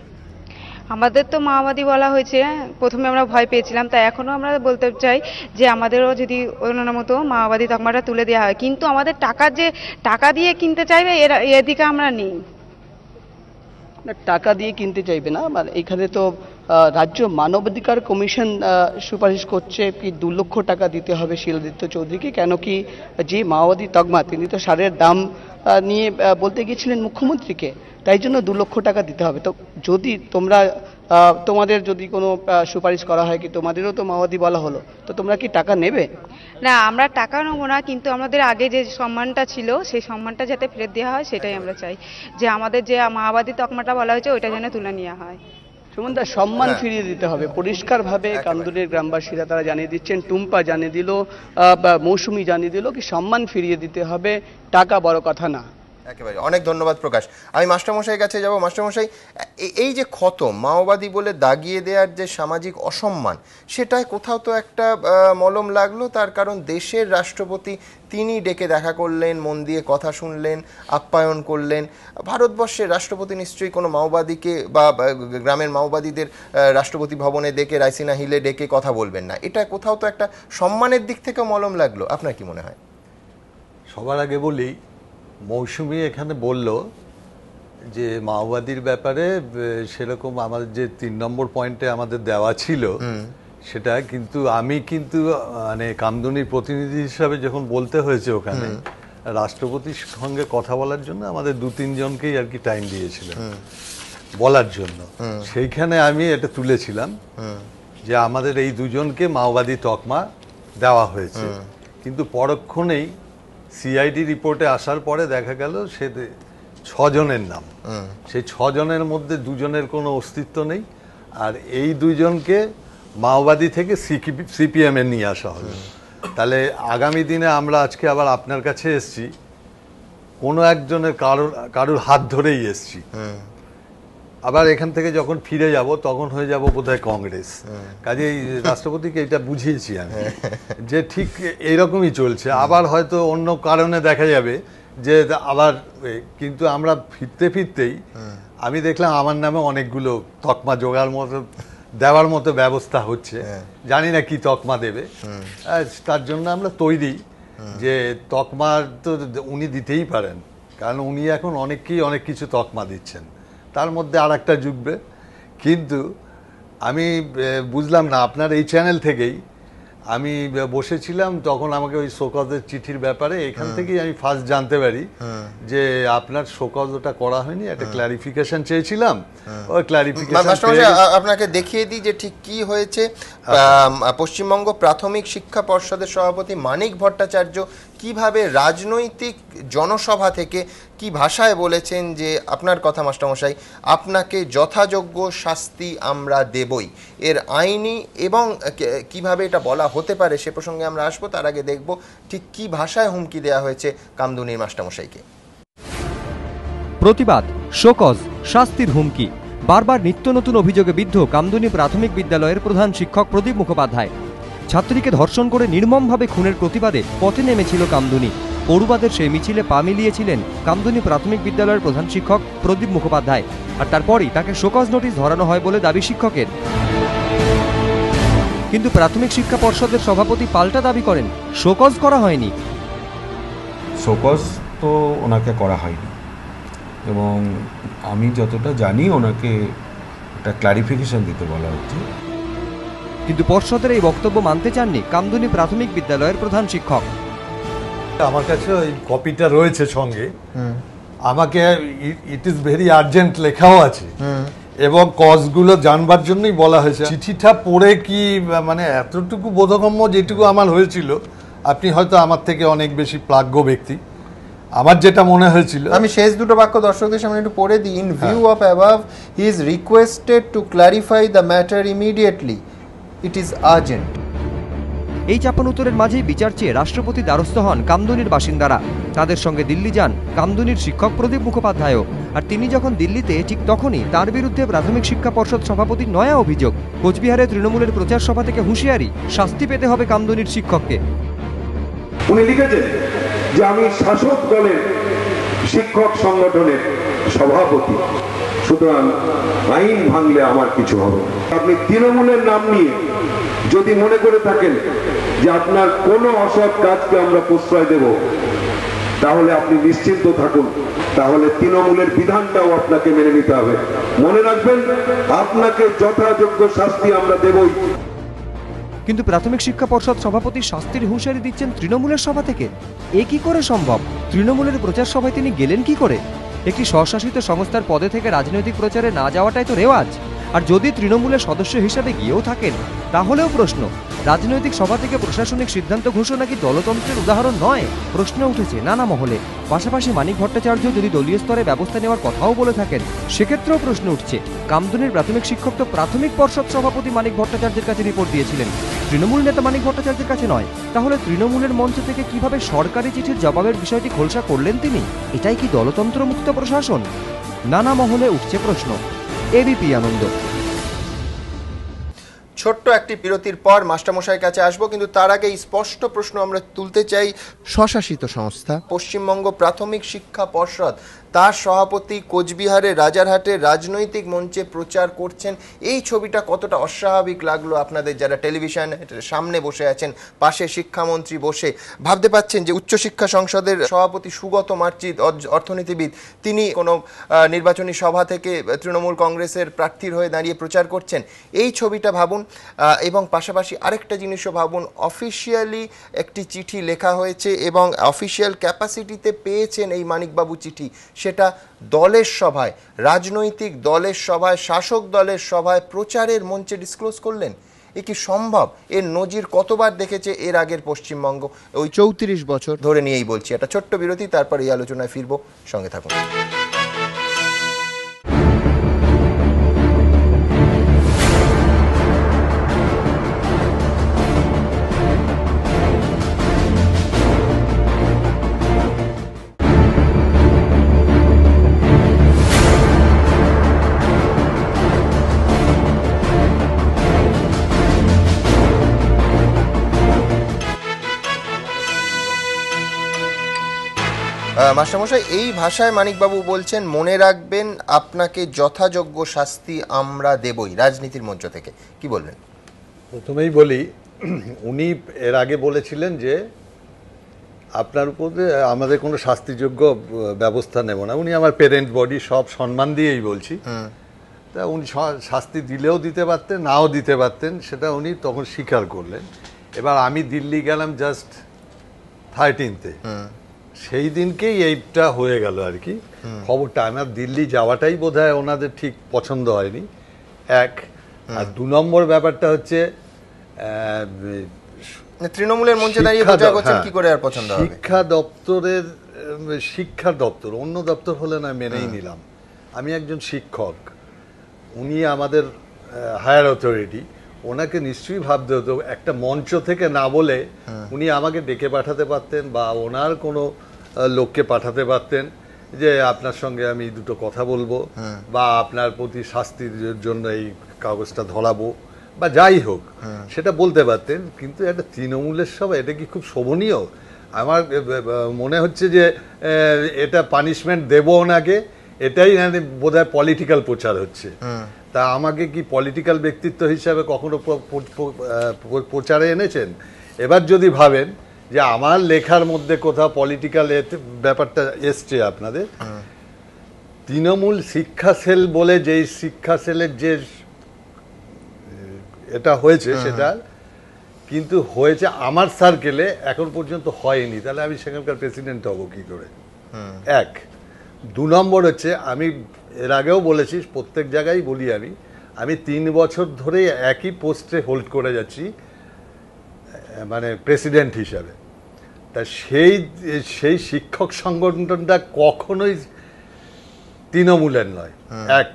আমাদের তো মাওবাদী বলা হয়েছে, প্রথমে আমরা ভয় পেয়েছিলাম, তাই এখনও আমরা বলতে চাই যে আমাদেরও যদি ওনার মতো মাওবাদী তকমাটা তুলে দেওয়া হয়, কিন্তু আমাদের টাকা দিয়ে কিনতে চাইবে এদিকে আমরা নেই। টাকা দিয়ে কিনতে চাইবে না, মানে এখানে তো রাজ্য মানবাধিকার কমিশন সুপারিশ করছে কি 2 লক্ষ টাকা দিতে হবে শিলাদিত্য চৌধুরীকে, কেন কি যে মাওবাদী তকমা তিনি তো সারের দাম নিয়ে বলতে গিয়েছিলেন মুখ্যমন্ত্রীকে, তাই জন্য 2 লক্ষ টাকা দিতে হবে। তো যদি তোমরা তোমাদের যদি কোনো সুপারিশ করা হয় কি তোমাদেরও তো মাওবাদী বলা হলো, তো তোমরা কি টাকা নেবে? না, আমরা টাকা নেবো না, কিন্তু আমাদের আগে যে সম্মানটা ছিল সেই সম্মানটা যাতে ফেরত দেওয়া হয় সেটাই আমরা চাই, যে আমাদের যে মাওবাদী তকমাটা বলা হয়েছে ওইটা যেন তুলে নেওয়া হয়। সুমনদা, সম্মান ফিরিয়ে দিতে হবে পরিষ্কারভাবে কামদুনির গ্রামবাসীরা তারা জানিয়ে দিচ্ছেন, টুম্পা জানিয়ে দিল, মৌসুমী জানিয়ে দিল কি সম্মান ফিরিয়ে দিতে হবে, টাকা বড় কথা না। একেবারে অনেক ধন্যবাদ প্রকাশ। আমি মাস্টারমশাইয়ের কাছে যাব। মাস্টারমশাই, এই যে ক্ষত মাওবাদী বলে দাগিয়ে দেওয়ার যে সামাজিক অসম্মান, সেটায় কোথাও তো একটা মলম লাগলো। তার কারণ দেশের রাষ্ট্রপতি তিনি ডেকে দেখা করলেন, মন দিয়ে কথা শুনলেন, আপ্যায়ন করলেন। ভারতবর্ষের রাষ্ট্রপতি নিশ্চয়ই কোনো মাওবাদীকে বা গ্রামের মাওবাদীদের রাষ্ট্রপতি ভবনে ডেকে, রাইসিনা হিলে ডেকে কথা বলবেন না। এটা কোথাও তো একটা সম্মানের দিক থেকেও মলম লাগলো। আপনার কি মনে হয়? সবার আগে বলি, মৌসুমী এখানে বলল যে মাওবাদীর ব্যাপারে সেরকম আমাদের যে 3 নম্বর পয়েন্টে আমাদের দেওয়া ছিল সেটা, কিন্তু আমি কিন্তু মানে কামদুনির প্রতিনিধি হিসাবে যখন বলতে হয়েছে ওখানে, রাষ্ট্রপতির সঙ্গে কথা বলার জন্য আমাদের 2-3 জনকেই আর কি টাইম দিয়েছিলেন বলার জন্য। সেইখানে আমি এটা তুলেছিলাম যে আমাদের এই 2 জনকে মাওবাদী তকমা দেওয়া হয়েছে, কিন্তু পরক্ষণেই সিআইডি রিপোর্টে আসার পরে দেখা গেল সে 6 জনের নাম, সেই 6 জনের মধ্যে 2 জনের কোনো অস্তিত্ব নেই। আর এই 2 জনকে মাওবাদী থেকে সিপিএম এ নিয়ে আসা হলো। তাহলে আগামী দিনে আমরা আজকে আবার আপনার কাছে এসছি, কোনো একজনের কারুর হাত ধরেই এসছি, আবার এখান থেকে যখন ফিরে যাব তখন হয়ে যাব বোধহয় কংগ্রেস। কাজেই রাষ্ট্রপতিকে এটা বুঝিয়েছি আমি যে ঠিক এইরকমই চলছে। আবার হয়তো অন্য কারণে দেখা যাবে যে আবার, কিন্তু আমরা ফিরতেই আমি দেখলাম আমার নামে অনেকগুলো তকমা জোগাড় মতো দেওয়ার মতো ব্যবস্থা হচ্ছে। জানি না কি তকমা দেবে, তার জন্য আমরা তৈরি যে তকমা তো উনি দিতেই পারেন, কারণ উনি এখন অনেককেই অনেক কিছু তকমা দিচ্ছেন, তার মধ্যে আর একটা যুগবে। কিন্তু আমি বুঝলাম না, আপনার এই চ্যানেল থেকেই আমি বসেছিলাম, তখন আমাকে ওই শোকজের চিঠির ব্যাপারে এখান থেকেই আমি ফার্স্ট জানতে পারি যে আপনার শোকজ ওটা করা হয়নি, একটা ক্লারিফিকেশন চেয়েছিলাম। ওই ক্লারিফিকেশন আপনাকে দেখিয়ে দিই যে ঠিক কি হয়েছে। পশ্চিমবঙ্গ প্রাথমিক শিক্ষা পর্ষদের সভাপতি মানিক ভট্টাচার্য কিভাবে রাজনৈতিক জনসভা থেকে কি ভাষায় বলেছেন যে আপনার কথা মাস্টারমশাই, আপনাকে যথাযোগ্য শাস্তি আমরা দেবই। এর আইনি এবং কিভাবে এটা বলা হতে পারে সে প্রসঙ্গে আমরা আসবো। তার আগে দেখব ঠিক কি ভাষায় হুমকি দেওয়া হয়েছে কামদুনির মাস্টারমশাইকে। প্রতিবাদ, শোকজ, শাস্তির হুমকি, বারবার নিত্য নতুন অভিযোগে বিদ্ধ কামদুনি প্রাথমিক বিদ্যালয়ের প্রধান শিক্ষক প্রদীপ মুখোপাধ্যায়। ছাত্রীকে ধর্ষণ করে নির্মমভাবে খুনের প্রতিবাদে পথে নেমেছিল কামদুনি। পড়ুয়াদের সেই মিছিলে পা মিলিয়েছিলেন কামদুনি প্রাথমিক বিদ্যালয়ের প্রধান শিক্ষক প্রদীপ মুখোপাধ্যায়। আর তারপরই তাকে শোকজ নোটিশ ধরানো হয় বলে দাবি শিক্ষকের। কিন্তু প্রাথমিক শিক্ষা পর্ষদের সভাপতি পাল্টা দাবি করেন শোকজ করা হয়নি। শোকজ তো ওনাকে করা হয়নি, এবং আমি যতটা জানি ওনাকে একটা ক্লারিফিকেশন দিতে বলা হচ্ছে। কিন্তু পর্ষদের এই বক্তব্য মানতে চাননি কামদুনি প্রাথমিক বিদ্যালয়ের প্রধান শিক্ষক। আমার কাছে ওই কপিটা রয়েছে সঙ্গে, আমাকে ইট ইজ ভেরি আর্জেন্ট লেখাও আছে, এবং কজগুলো জানবার জন্যই বলা হয়েছে। চিঠিটা পড়ে কি মানে এতটুকু বোধগম্য যেটুকু আমার হয়েছিল, আপনি হয়তো আমার থেকে অনেক বেশি প্রাজ্ঞ ব্যক্তি, আমার যেটা মনে হয়েছিল, আমি শেষ দুটো বাক্য দর্শকদের সামনে একটু পড়ে দিই। In view of above he is requested to clarify the matter immediately, it is urgent. এই চাপান উত্তরের মাঝেই বিচার চেয়ে রাষ্ট্রপতি দ্বারস্থ হন কামদুনির বাসিন্দারা। তাদের সঙ্গে দিল্লি যান কামদুনির শিক্ষক প্রদীপ মুখোপাধ্যায়ও। আর তিনি যখন দিল্লিতে, ঠিক তখনই তার বিরুদ্ধে প্রাথমিক শিক্ষা পর্ষদ সভাপতির নয়া অভিযোগ। কোচবিহারে তৃণমূলের প্রচার সভা থেকে হুঁশিয়ারি, শাস্তি পেতে হবে কামদুনির শিক্ষককে। উনি লিখেছেন যে আমি শাসক দলের শিক্ষক সংগঠনের সভাপতি, সুতরাং আইন ভাঙলে আমার কিছু হবে। আপনি তৃণমূলের নাম নিয়ে যদি মনে করে থাকেন যে আপনার কোনো অসৎ কাজকে আমরা প্রশ্রয় দেব, তাহলে আপনি নিশ্চিন্ত থাকুন, তাহলে তৃণমূলের বিধানটাও আপনাকে মেনে নিতে হবে। মনে রাখবেন, আপনাকে যথাযোগ্য শাস্তি আমরা দেবই। কিন্তু প্রাথমিক শিক্ষা পর্ষদ সভাপতি শাস্তির হুঁশিয়ারি দিচ্ছেন তৃণমূলের সভা থেকে। এ কি করে সম্ভব? তৃণমূলের প্রচার সভায় তিনি গেলেন কি করে? একটি স্বশাসিত সংস্থার পদে থেকে রাজনৈতিক প্রচারে না যাওয়াটাই তো রেওয়াজ। আর যদি তৃণমূলের সদস্য হিসাবে গিয়েও থাকেন তাহলেও প্রশ্ন, রাজনৈতিক সভা থেকে প্রশাসনিক সিদ্ধান্ত ঘোষণা কি দলতন্ত্রের উদাহরণ নয়? প্রশ্ন উঠেছে নানা মহলে। পাশাপাশি মানিক ভট্টাচার্য যদি দলীয় স্তরে ব্যবস্থা নেওয়ার কথাও বলে থাকেন, সেক্ষেত্রেও প্রশ্ন উঠছে। কামদুনির প্রাথমিক শিক্ষক তো প্রাথমিক পর্ষদ সভাপতি মানিক ভট্টাচার্যের কাছে রিপোর্ট দিয়েছিলেন, তৃণমূল নেতা মানিক ভট্টাচার্যের কাছে নয়। তাহলে তৃণমূলের মঞ্চ থেকে কিভাবে সরকারি চিঠির জবাবের বিষয়টি খোলসা করলেন তিনি? এটাই কি দলতন্ত্র মুক্ত প্রশাসন? নানা মহলে উঠছে প্রশ্ন। এবিপি আনন্দ। ছোট্ট একটি বিরতির পর মাস্টারমশাইয়ের কাছে আসবো, কিন্তু তার আগে স্পষ্ট প্রশ্ন আমরা তুলতে চাই। স্বশাসিত সংস্থা পশ্চিমবঙ্গ প্রাথমিক শিক্ষা পর্ষদ, তার সভাপতি কোচবিহারে রাজারহাটে রাজনৈতিক মঞ্চে প্রচার করছেন। এই ছবিটা কতটা অস্বাভাবিক লাগলো আপনাদের যারা টেলিভিশনের সামনে বসে আছেন, পাশে শিক্ষামন্ত্রী বসে? ভাবতে পাচ্ছেন যে উচ্চশিক্ষা সংসদের সভাপতি সুগত মার্চি, অর্থনীতিবিদ, তিনি কোনো নির্বাচনী সভা থেকে তৃণমূল কংগ্রেসের প্রার্থীর হয়ে দাঁড়িয়ে প্রচার করছেন। এই ছবিটা ভাবুন, এবং পাশাপাশি আরেকটা জিনিসও ভাবুন, অফিসিয়ালি একটি চিঠি লেখা হয়েছে এবং অফিসিয়াল ক্যাপাসিটিতে পেয়েছেন এই মানিকবাবু চিঠি, সেটা দলের সভায়, রাজনৈতিক দলের সভায়, শাসক দলের সভায় প্রচারের মঞ্চে ডিসক্লোজ করলেন। এ কি সম্ভব? এর নজির কতবার দেখেছে এর আগের পশ্চিমবঙ্গ? ওই 34 বছর ধরে নিয়েই বলছি। একটা ছোট্ট বিরতি, তারপর এই আলোচনায় ফিরবো, সঙ্গে থাকুন। মাস্টারমশাই, এই ভাষায় মানিকবাবু বলছেন, মনে রাখবেন আপনাকে যথাযোগ্য শাস্তি আমরা দেবই রাজনীতির মঞ্চ থেকে। কি বলবেন? প্রথমেই বলি, উনি এর আগে বলেছিলেন যে আপনার উপরে আমাদের কোনো শাস্তিযোগ্য ব্যবস্থা নেব না। উনি আমার পেরেন্ট বডি, সব সম্মান দিয়েই বলছি। তা উনি শাস্তি দিলেও দিতে পারতেন, নাও দিতে পারতেন, সেটা উনি তখন স্বীকার করলেন। এবার আমি দিল্লি গেলাম জাস্ট 13-তে, সেই দিনকেই এইটা হয়ে গেল আর কি খবরটা। আমার দিল্লি যাওয়াটাই বোধহয় ওনাদের ঠিক পছন্দ হয়নি, এক। আর 2 নম্বর ব্যাপারটা হচ্ছে তৃণমূলের মঞ্চে দাঁড়িয়ে প্রচার করছেন, কি করে আর পছন্দ হবে? শিক্ষা দপ্তর অন্য দপ্তর হলে না মেনেই নিলাম। আমি একজন শিক্ষক, উনি আমাদের হায়ার অথরিটি, ওনাকে নিশ্চয়ই ভাবতে হতো। একটা মঞ্চ থেকে না বলে উনি আমাকে ডেকে পাঠাতে পারতেন বা ওনার কোনো লোককে পাঠাতে পারতেন যে আপনার সঙ্গে আমি দুটো কথা বলবো বা আপনার প্রতি শাস্তির জন্য এই কাগজটা ধরাবো বা যাই হোক, সেটা বলতে পারতেন। কিন্তু একটা তৃণমূলের সভা, এটা কি খুব শোভনীয়? আমার মনে হচ্ছে যে এটা পানিশমেন্ট দেবো ওনাকে, এটাই বোধহয় পলিটিক্যাল প্রচার হচ্ছে। তা আমাকে কি পলিটিক্যাল ব্যক্তিত্ব হিসাবে কখনো প্রচারে এনেছেন? এবার যদি ভাবেন যে আমার লেখার মধ্যে কোথাও পলিটিক্যাল ব্যাপারটা এসছে আপনাদের, তৃণমূল শিক্ষা সেল বলে যেই শিক্ষা সেলের যে এটা হয়েছে, সেটা কিন্তু হয়েছে আমার সার্কেলে, এখন পর্যন্ত হয়নি। তাহলে আমি সেখানকার প্রেসিডেন্ট হব কি করে? এক। 2 নম্বর হচ্ছে, আমি এর আগেও বলেছি, প্রত্যেক জায়গায় বলি, আমি 3 বছর ধরে একই পোস্টে হোল্ড করে যাচ্ছি, মানে প্রেসিডেন্ট হিসাবে। তা সেই শিক্ষক সংগঠনটা কখনোই তৃণমূলের নয়, এক।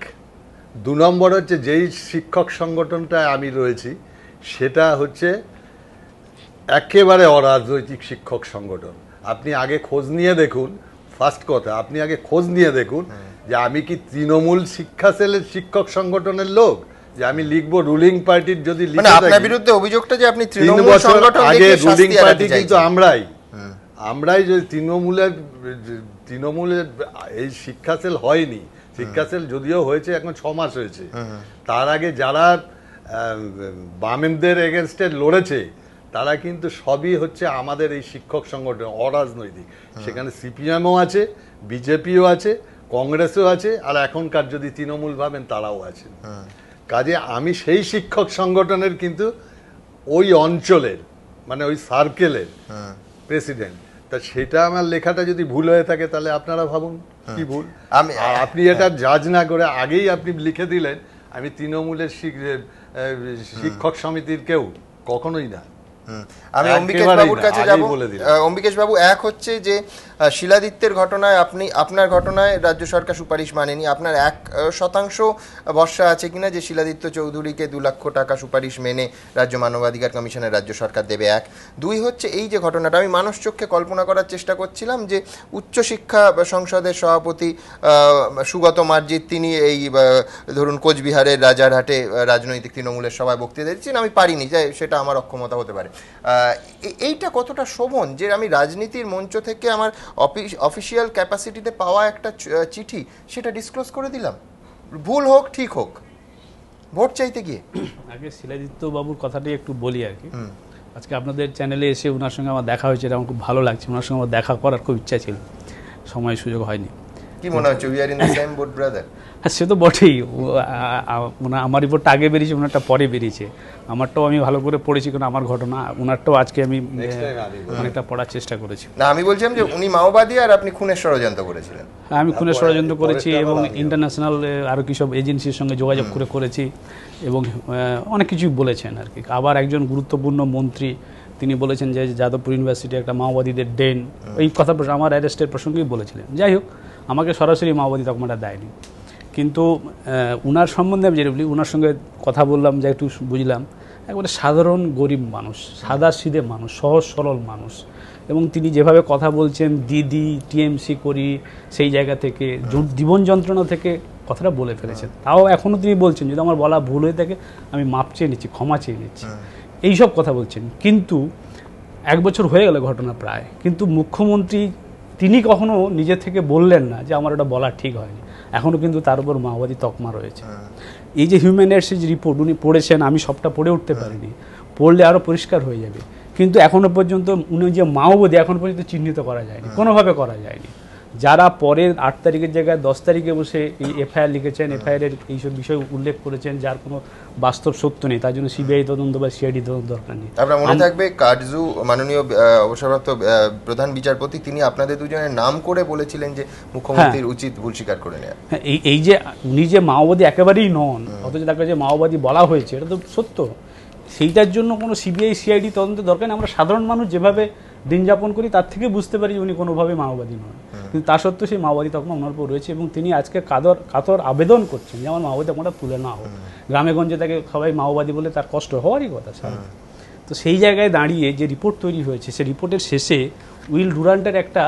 2 নম্বর হচ্ছে, যেই শিক্ষক সংগঠনটায় আমি রয়েছি সেটা হচ্ছে একেবারে অরাজনৈতিক শিক্ষক সংগঠন। আপনি আগে খোঁজ নিয়ে দেখুন, ফার্স্ট কথা, আপনি আগে খোঁজ নিয়ে দেখুন যে আমি কি তৃণমূল শিক্ষা সেলের শিক্ষক সংগঠনের লোক, যে আমি লিখবো রুলিং পার্টির। যদি আপনার বিরুদ্ধে অভিযোগটা যে আপনি তৃণমূল সংগঠন আগে রুলিং পার্টি, কিন্তু আমরাই যদি তৃণমূলের এই শিক্ষা সেল হয়নি। শিক্ষা সেল যদিও হয়েছে এখন 6 মাস হয়েছে, তার আগে যারা বামেদের এগেনস্টে লড়েছে তারা কিন্তু সবই হচ্ছে আমাদের এই শিক্ষক সংগঠন, অরাজনৈতিক। সেখানে সিপিএমও আছে, বিজেপিও আছে, কংগ্রেসও আছে, আর এখনকার যদি তৃণমূল ভাবেন তারাও আছেন। কাজে আমি সেই শিক্ষক সংগঠনের কিন্তু ওই অঞ্চলের, মানে ওই সার্কেলের প্রেসিডেন্ট। তা সেটা আমার লেখাটা যদি ভুল হয়ে থাকে তাহলে আপনারা ভাবুন কি ভুল। আপনি এটা জাজ না করে আগেই আপনি লিখে দিলেন আমি তৃণমূলের শিক্ষক সমিতির কেউ, কখনোই না। আমি অম্বিকেশ বাবুর কাছে যাব। অম্বিকেশ বাবু, এক হচ্ছে যে শিলাদিত্যের ঘটনায় আপনার ঘটনায় রাজ্য সরকার সুপারিশ মানেনি, আপনার 1% ভরসা আছে কিনা যে শিলাদিত্য চৌধুরীকে 2 লক্ষ টাকা সুপারিশ মেনে রাজ্য মানবাধিকার কমিশনের রাজ্য সরকার দেবে? 1। 2 হচ্ছে এই যে ঘটনাটা আমি মানুষ চক্ষে কল্পনা করার চেষ্টা করছিলাম যে উচ্চশিক্ষা সংসদের সভাপতি সুগত মার্জিত তিনি এই ধরুন কোচবিহারের রাজারহাটে রাজনৈতিক তৃণমূলের সভায় বক্তৃতা দিচ্ছেন, আমি পারিনি, যে সেটা আমার অক্ষমতা হতে পারে। এইটা কতটা শোভন যে আমি রাজনীতির মঞ্চ থেকে আমার অফিসিয়াল ক্যাপাসিটিতে পাওয়া একটা চিঠি সেটা ডিসক্লোজ করে দিলাম, ভুল হোক ঠিক হোক, ভোট চাইতে গিয়ে? আগে শিলাদিত্য বাবুর কথাটাই একটু বলি আর কি। আজকে আপনাদের চ্যানেলে এসে ওনার সঙ্গে আমার দেখা হয়েছে, এটা আমার খুব ভালো লাগছে। ওনার সঙ্গে আমার দেখা করার খুব ইচ্ছা ছিল, সময় সুযোগ হয়নি। কি মনে হচ্ছে, we are in the same boat brother? হ্যাঁ, সে তো বটেই। আমার রিপোর্টটা আগে বেরিয়েছে, ওনারটা পরে বেরিয়েছে। আমারটাও আমি ভালো করে পড়েছি, কারণ আমার ঘটনা, ওনারটাও আজকে আমি অনেকটা পড়ার চেষ্টা করেছি। না, আমি বলছিলাম যে উনি মাওবাদী আর আপনি খুনের ষড়যন্ত্র করেছিলেন। হ্যাঁ, আমি খুনের ষড়যন্ত্র করেছি এবং ইন্টারন্যাশনাল আরও কি সব এজেন্সির সঙ্গে যোগাযোগ করে করেছি এবং অনেক কিছুই বলেছেন আর কি। আবার একজন গুরুত্বপূর্ণ মন্ত্রী তিনি বলেছেন যে যাদবপুর ইউনিভার্সিটি একটা মাওবাদীদের ডেন, এই কথা আমার অ্যারেস্টের প্রসঙ্গেই বলেছিলেন। যাই হোক, আমাকে সরাসরি মাওবাদী তকমাটা দেয়নি, কিন্তু উনার সম্বন্ধে আমি যেটা বলি, উনার সঙ্গে কথা বললাম, যা একটু বুঝলাম, একবারে সাধারণ গরিব মানুষ, সাদা সিধে মানুষ, সহজ সরল মানুষ। এবং তিনি যেভাবে কথা বলছেন, দিদি টিএমসি করি, সেই জায়গা থেকে জীবন যন্ত্রণা থেকে কথাটা বলে ফেলেছেন। তাও এখনও তিনি বলছেন যদি আমার বলা ভুল হয়ে থাকে আমি মাপ চেয়ে নিচ্ছি, ক্ষমা চেয়ে নিচ্ছি, এইসব কথা বলছেন। কিন্তু 1 বছর হয়ে গেল ঘটনা প্রায়, কিন্তু মুখ্যমন্ত্রী তিনি কখনো নিজে থেকে বললেন না যে আমার ওটা বলা ঠিক হয়নি। এখনও কিন্তু তার উপর মাওবাদী তকমা রয়েছে। এই যে হিউম্যান রাইটসের যে রিপোর্ট উনি পড়েছেন, আমি সবটা পড়ে উঠতে পারিনি, পড়লে আরও পরিষ্কার হয়ে যাবে। কিন্তু এখনও পর্যন্ত উনি যে মাওবাদী এখনও পর্যন্ত চিহ্নিত করা যায়নি, কোনোভাবে করা যায়নি। যারা পরের 8 তারিখের জায়গায় 10 তারিখে বসে এই এফআইআর লিখেছেন, এফআইআরের এইসব বিষয় উল্লেখ করেছেন, যার কোনো বাস্তব সত্য নেই, তার জন্য সিবিআই তদন্ত বা সিআইডি তদন্ত দরকার নেই। আপনার মনে থাকবে কাটজু মাননীয় অবসরপ্রাপ্ত প্রধান বিচারপতি তিনি আপনাদের দুজনের নাম করে বলেছিলেন যে মুখ্যমন্ত্রীর উচিত ভুল স্বীকার করে নেওয়া। এই যে উনি যে মাওবাদী একেবারেই নন, অথচ তাকে যে মাওবাদী বলা হয়েছে এটা তো সত্য। সেইটার জন্য কোনো সিবিআই সিআইডি তদন্তের দরকার নেই। আমরা সাধারণ মানুষ যেভাবে দিন যাপন করি তার থেকে বুঝতে পারি উনি কোনোভাবে মাওবাদী নন, কিন্তু তা সত্ত্বেও সেই মাওবাদী তকমা ওনার উপর রয়েছে এবং তিনি আজকে কাতর আবেদন করছেন যে আমার মাওবাদী তকমাটা তুলে না হোক। গ্রামে গঞ্জে তাকে সবাই মাওবাদী বলে তার কষ্ট হওয়ারই কথা স্যার। তো সেই জায়গায় দাঁড়িয়ে যে রিপোর্ট তৈরি হয়েছে, সেই রিপোর্টের শেষে উইল ডুরান্টের একটা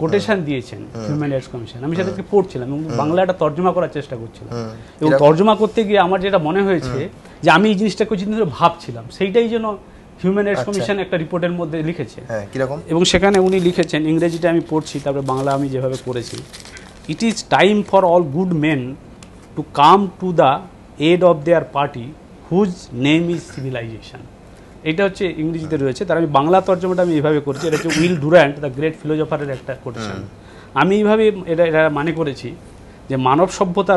কোটেশন দিয়েছেন হিউম্যান রাইটস কমিশন। আমি সেটাকে পড়ছিলাম এবং বাংলাটা তর্জমা করার চেষ্টা করছিলাম, এবং তর্জমা করতে গিয়ে আমার যেটা মনে হয়েছে যে আমি এই জিনিসটাকে কিছুদিন ধরে ভাবছিলাম, সেইটাই যেন হিউম্যান রাইটস কমিশন একটা রিপোর্টের মধ্যে লিখেছে। এবং সেখানে উনি লিখেছেন, ইংরেজিটা আমি পড়ছি, তারপরে বাংলা আমি যেভাবে করেছি, it is time for all good men to come to the aid of their party whose name is civilization. এটা হচ্ছে ইংরেজিতে রয়েছে, তার আমি বাংলা তর্জমাটা আমি এইভাবে করেছি। এটা হচ্ছে উইল ডুরান্ট দ্য গ্রেট ফিলোজফারের একটা কোটেশন। আমি এইভাবে এটা মানে করেছি যে মানব সভ্যতা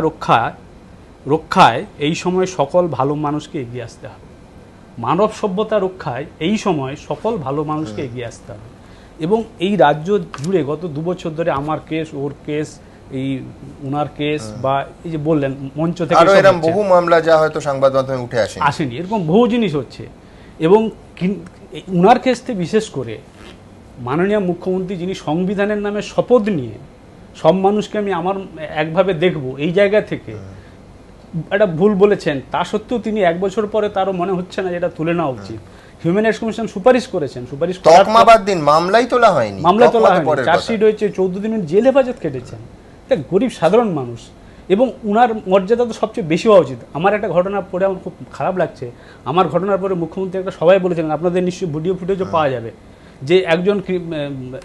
রক্ষায় এই সময় সকল ভালো মানুষকে এগিয়ে আসতে হবে। মানব সভ্যতা রক্ষায় এই সময় সকল ভালো মানুষকে এগিয়ে আসতে হবে। এবং এই রাজ্য জুড়ে গত 2 বছর ধরে আমার কেস, ওর কেস, এই উনার কেস, বা এই যে বললেন মঞ্চ থেকে এরকম বহু মামলা যা হয়তো সংবাদ মাধ্যমে উঠে আসেনি, এরকম বহু জিনিস হচ্ছে। এবং উনার কেসতে বিশেষ করে মাননীয় মুখ্যমন্ত্রী যিনি সংবিধানের নামে শপথ নিয়ে সব মানুষকে আমি আমার একভাবে দেখব, এই জায়গা থেকে একটা ভুল বলেছেন, তা সত্ত্বেও তিনি 1 বছর পরে তারও মনে হচ্ছে না যেটা তুলে নেওয়া উচিত। হিউম্যান রাইটস কমিশন সুপারিশ করেছেন, সুপারিশ মামলাই তোলা হয়নি, চার্জশিট হয়েছে, 14 দিন জেল হেফাজত কেটেছেন। একটা গরিব সাধারণ মানুষ, এবং উনার মর্যাদা তো সবচেয়ে বেশি হওয়া উচিত। আমার একটা ঘটনা পড়ে আমার খুব খারাপ লাগছে। আমার ঘটনার পরে মুখ্যমন্ত্রী একটা সবাই বলেছিলেন, আপনাদের নিশ্চয়ই ভিডিও ফুটেজও পাওয়া যাবে, যে একজন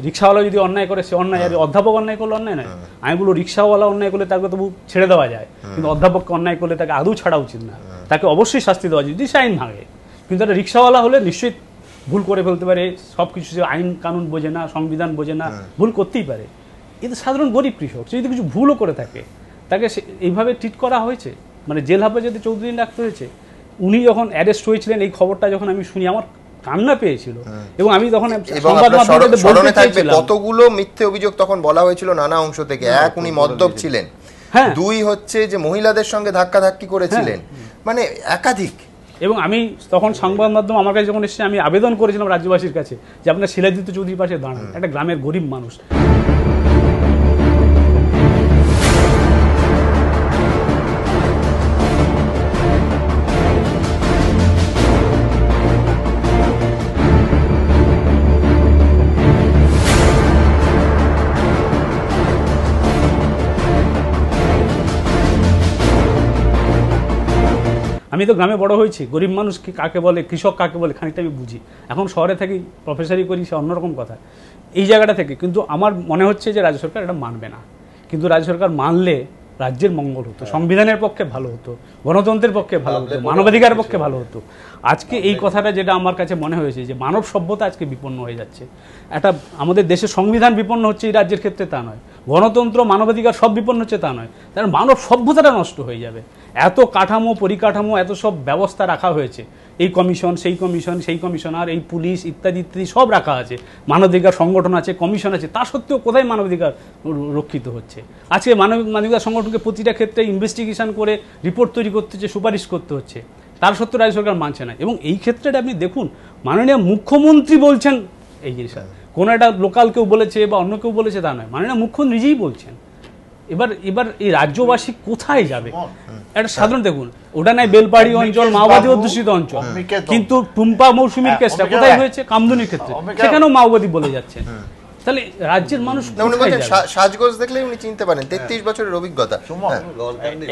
রিক্সাওয়ালা যদি অন্যায় করে সে অন্যায়, আর অধ্যাপক অন্যায় করলে অন্যায় নয়। আমি বলবো রিক্সাওয়ালা অন্যায় করলে তাকে তবু ছেড়ে দেওয়া যায়, কিন্তু অধ্যাপককে অন্যায় করলে তাকে আদৌ ছাড়া উচিত না, তাকে অবশ্যই শাস্তি দেওয়া উচিত যদি সে আইন ভাঙে। কিন্তু একটা রিক্সাওয়ালা হলে নিশ্চয়ই ভুল করে ফেলতে পারে, সব কিছু আইন কানুন বোঝে না, সংবিধান বোঝে না, ভুল করতেই পারে। কিন্তু সাধারণ গরিব কৃষক সে যদি কিছু ভুলও করে থাকে তাকে এইভাবে ট্রিট করা হয়েছে, মানে জেল হেফাজতে 14 দিন রাখতে হয়েছে। উনি যখন অ্যারেস্ট হয়েছিলেন এই খবরটা যখন আমি শুনি আমার কান্না পেয়েছিল, এবং আমি তখন কতগুলো মিথ্যে অভিযোগ তখন বলা হয়েছিল নানা অংশ থেকে। এক, উনি মদ্যপ ছিলেন, হ্যাঁ। 2 হচ্ছে যে মহিলাদের সঙ্গে ধাক্কাধাক্কি করেছিলেন, মানে একাধিক। এবং আমি তখন সংবাদ মাধ্যম আমার কাছে যখন এসেছে, আমি আবেদন করেছিলাম রাজ্যবাসীর কাছে যে আপনার শিলাদিত্য চৌধুরীর পাশে দাঁড়ান, একটা গ্রামের গরিব মানুষ। আমি তো গ্রামে বড় হয়েছি, গরিব মানুষ কাকে বলে, কৃষক কাকে বলে খানিকটা আমি বুঝি। এখন শহরে থাকি, প্রফেসরি করি, সে অন্যরকম কথা। এই জায়গাটা থেকে কিন্তু আমার মনে হচ্ছে যে রাজ্য সরকার এটা মানবে না। কিন্তু রাজ্য সরকার মানলে রাজ্যের মঙ্গল হতো, সংবিধানের পক্ষে ভালো হতো, গণতন্ত্রের পক্ষে ভালো হতো, মানবাধিকারের পক্ষে ভালো হতো। আজকে এই কথাটা যেটা আমার কাছে মনে হয়েছে যে মানব সভ্যতা আজকে বিপন্ন হয়ে যাচ্ছে। একটা আমাদের দেশের সংবিধান বিপন্ন হচ্ছে, এই রাজ্যের ক্ষেত্রে তা নয়। গণতন্ত্র, মানবাধিকার সব বিপন্ন হচ্ছে তা নয়, তার মানব সভ্যতাটা নষ্ট হয়ে যাবে। এত কাঠামো, পরিকাঠামো, এত সব ব্যবস্থা রাখা হয়েছে, এই কমিশন, সেই কমিশন, সেই কমিশনার, এই পুলিশ ইত্যাদি ইত্যাদি সব রাখা আছে, মানবাধিকার সংগঠন আছে, কমিশন আছে, তা সত্ত্বেও কোথায় মানবাধিকার রক্ষিত হচ্ছে? আজকে মানবাধিকার সংগঠনকে প্রতিটা ক্ষেত্রে ইনভেস্টিগেশন করে রিপোর্ট তৈরি করতে হচ্ছে, সুপারিশ করতে হচ্ছে, তার সত্ত্বেও রাজ্য সরকার মানছে না। এবং এই ক্ষেত্রে আপনি দেখুন, মাননীয় মুখ্যমন্ত্রী বলছেন এই জিনিসটা, কোনো একটা লোকাল কেউ বলেছে বা অন্য কেউ বলেছে তা নয়, মাননীয় মুখ্যমন্ত্রী নিজেই বলছেন। এবার এই রাজ্যবাসী কোথায় যাবে? একটা সাধারণ দেখুন, ওটা নাই বেলপাহাড়ি অঞ্চল, মাওবাদী অধ্যুষিত অঞ্চল, কিন্তু টুম্পা মৌসুমীর কেসটা কোথায় হয়েছে? কামদুনির ক্ষেত্রে, সেখানেও মাওবাদী বলে যাচ্ছে। তাহলে রাজ্যের মানুষ সাজগোজ দেখলে উনি চিনতে পারেন, 33 বছরের অভিজ্ঞতা।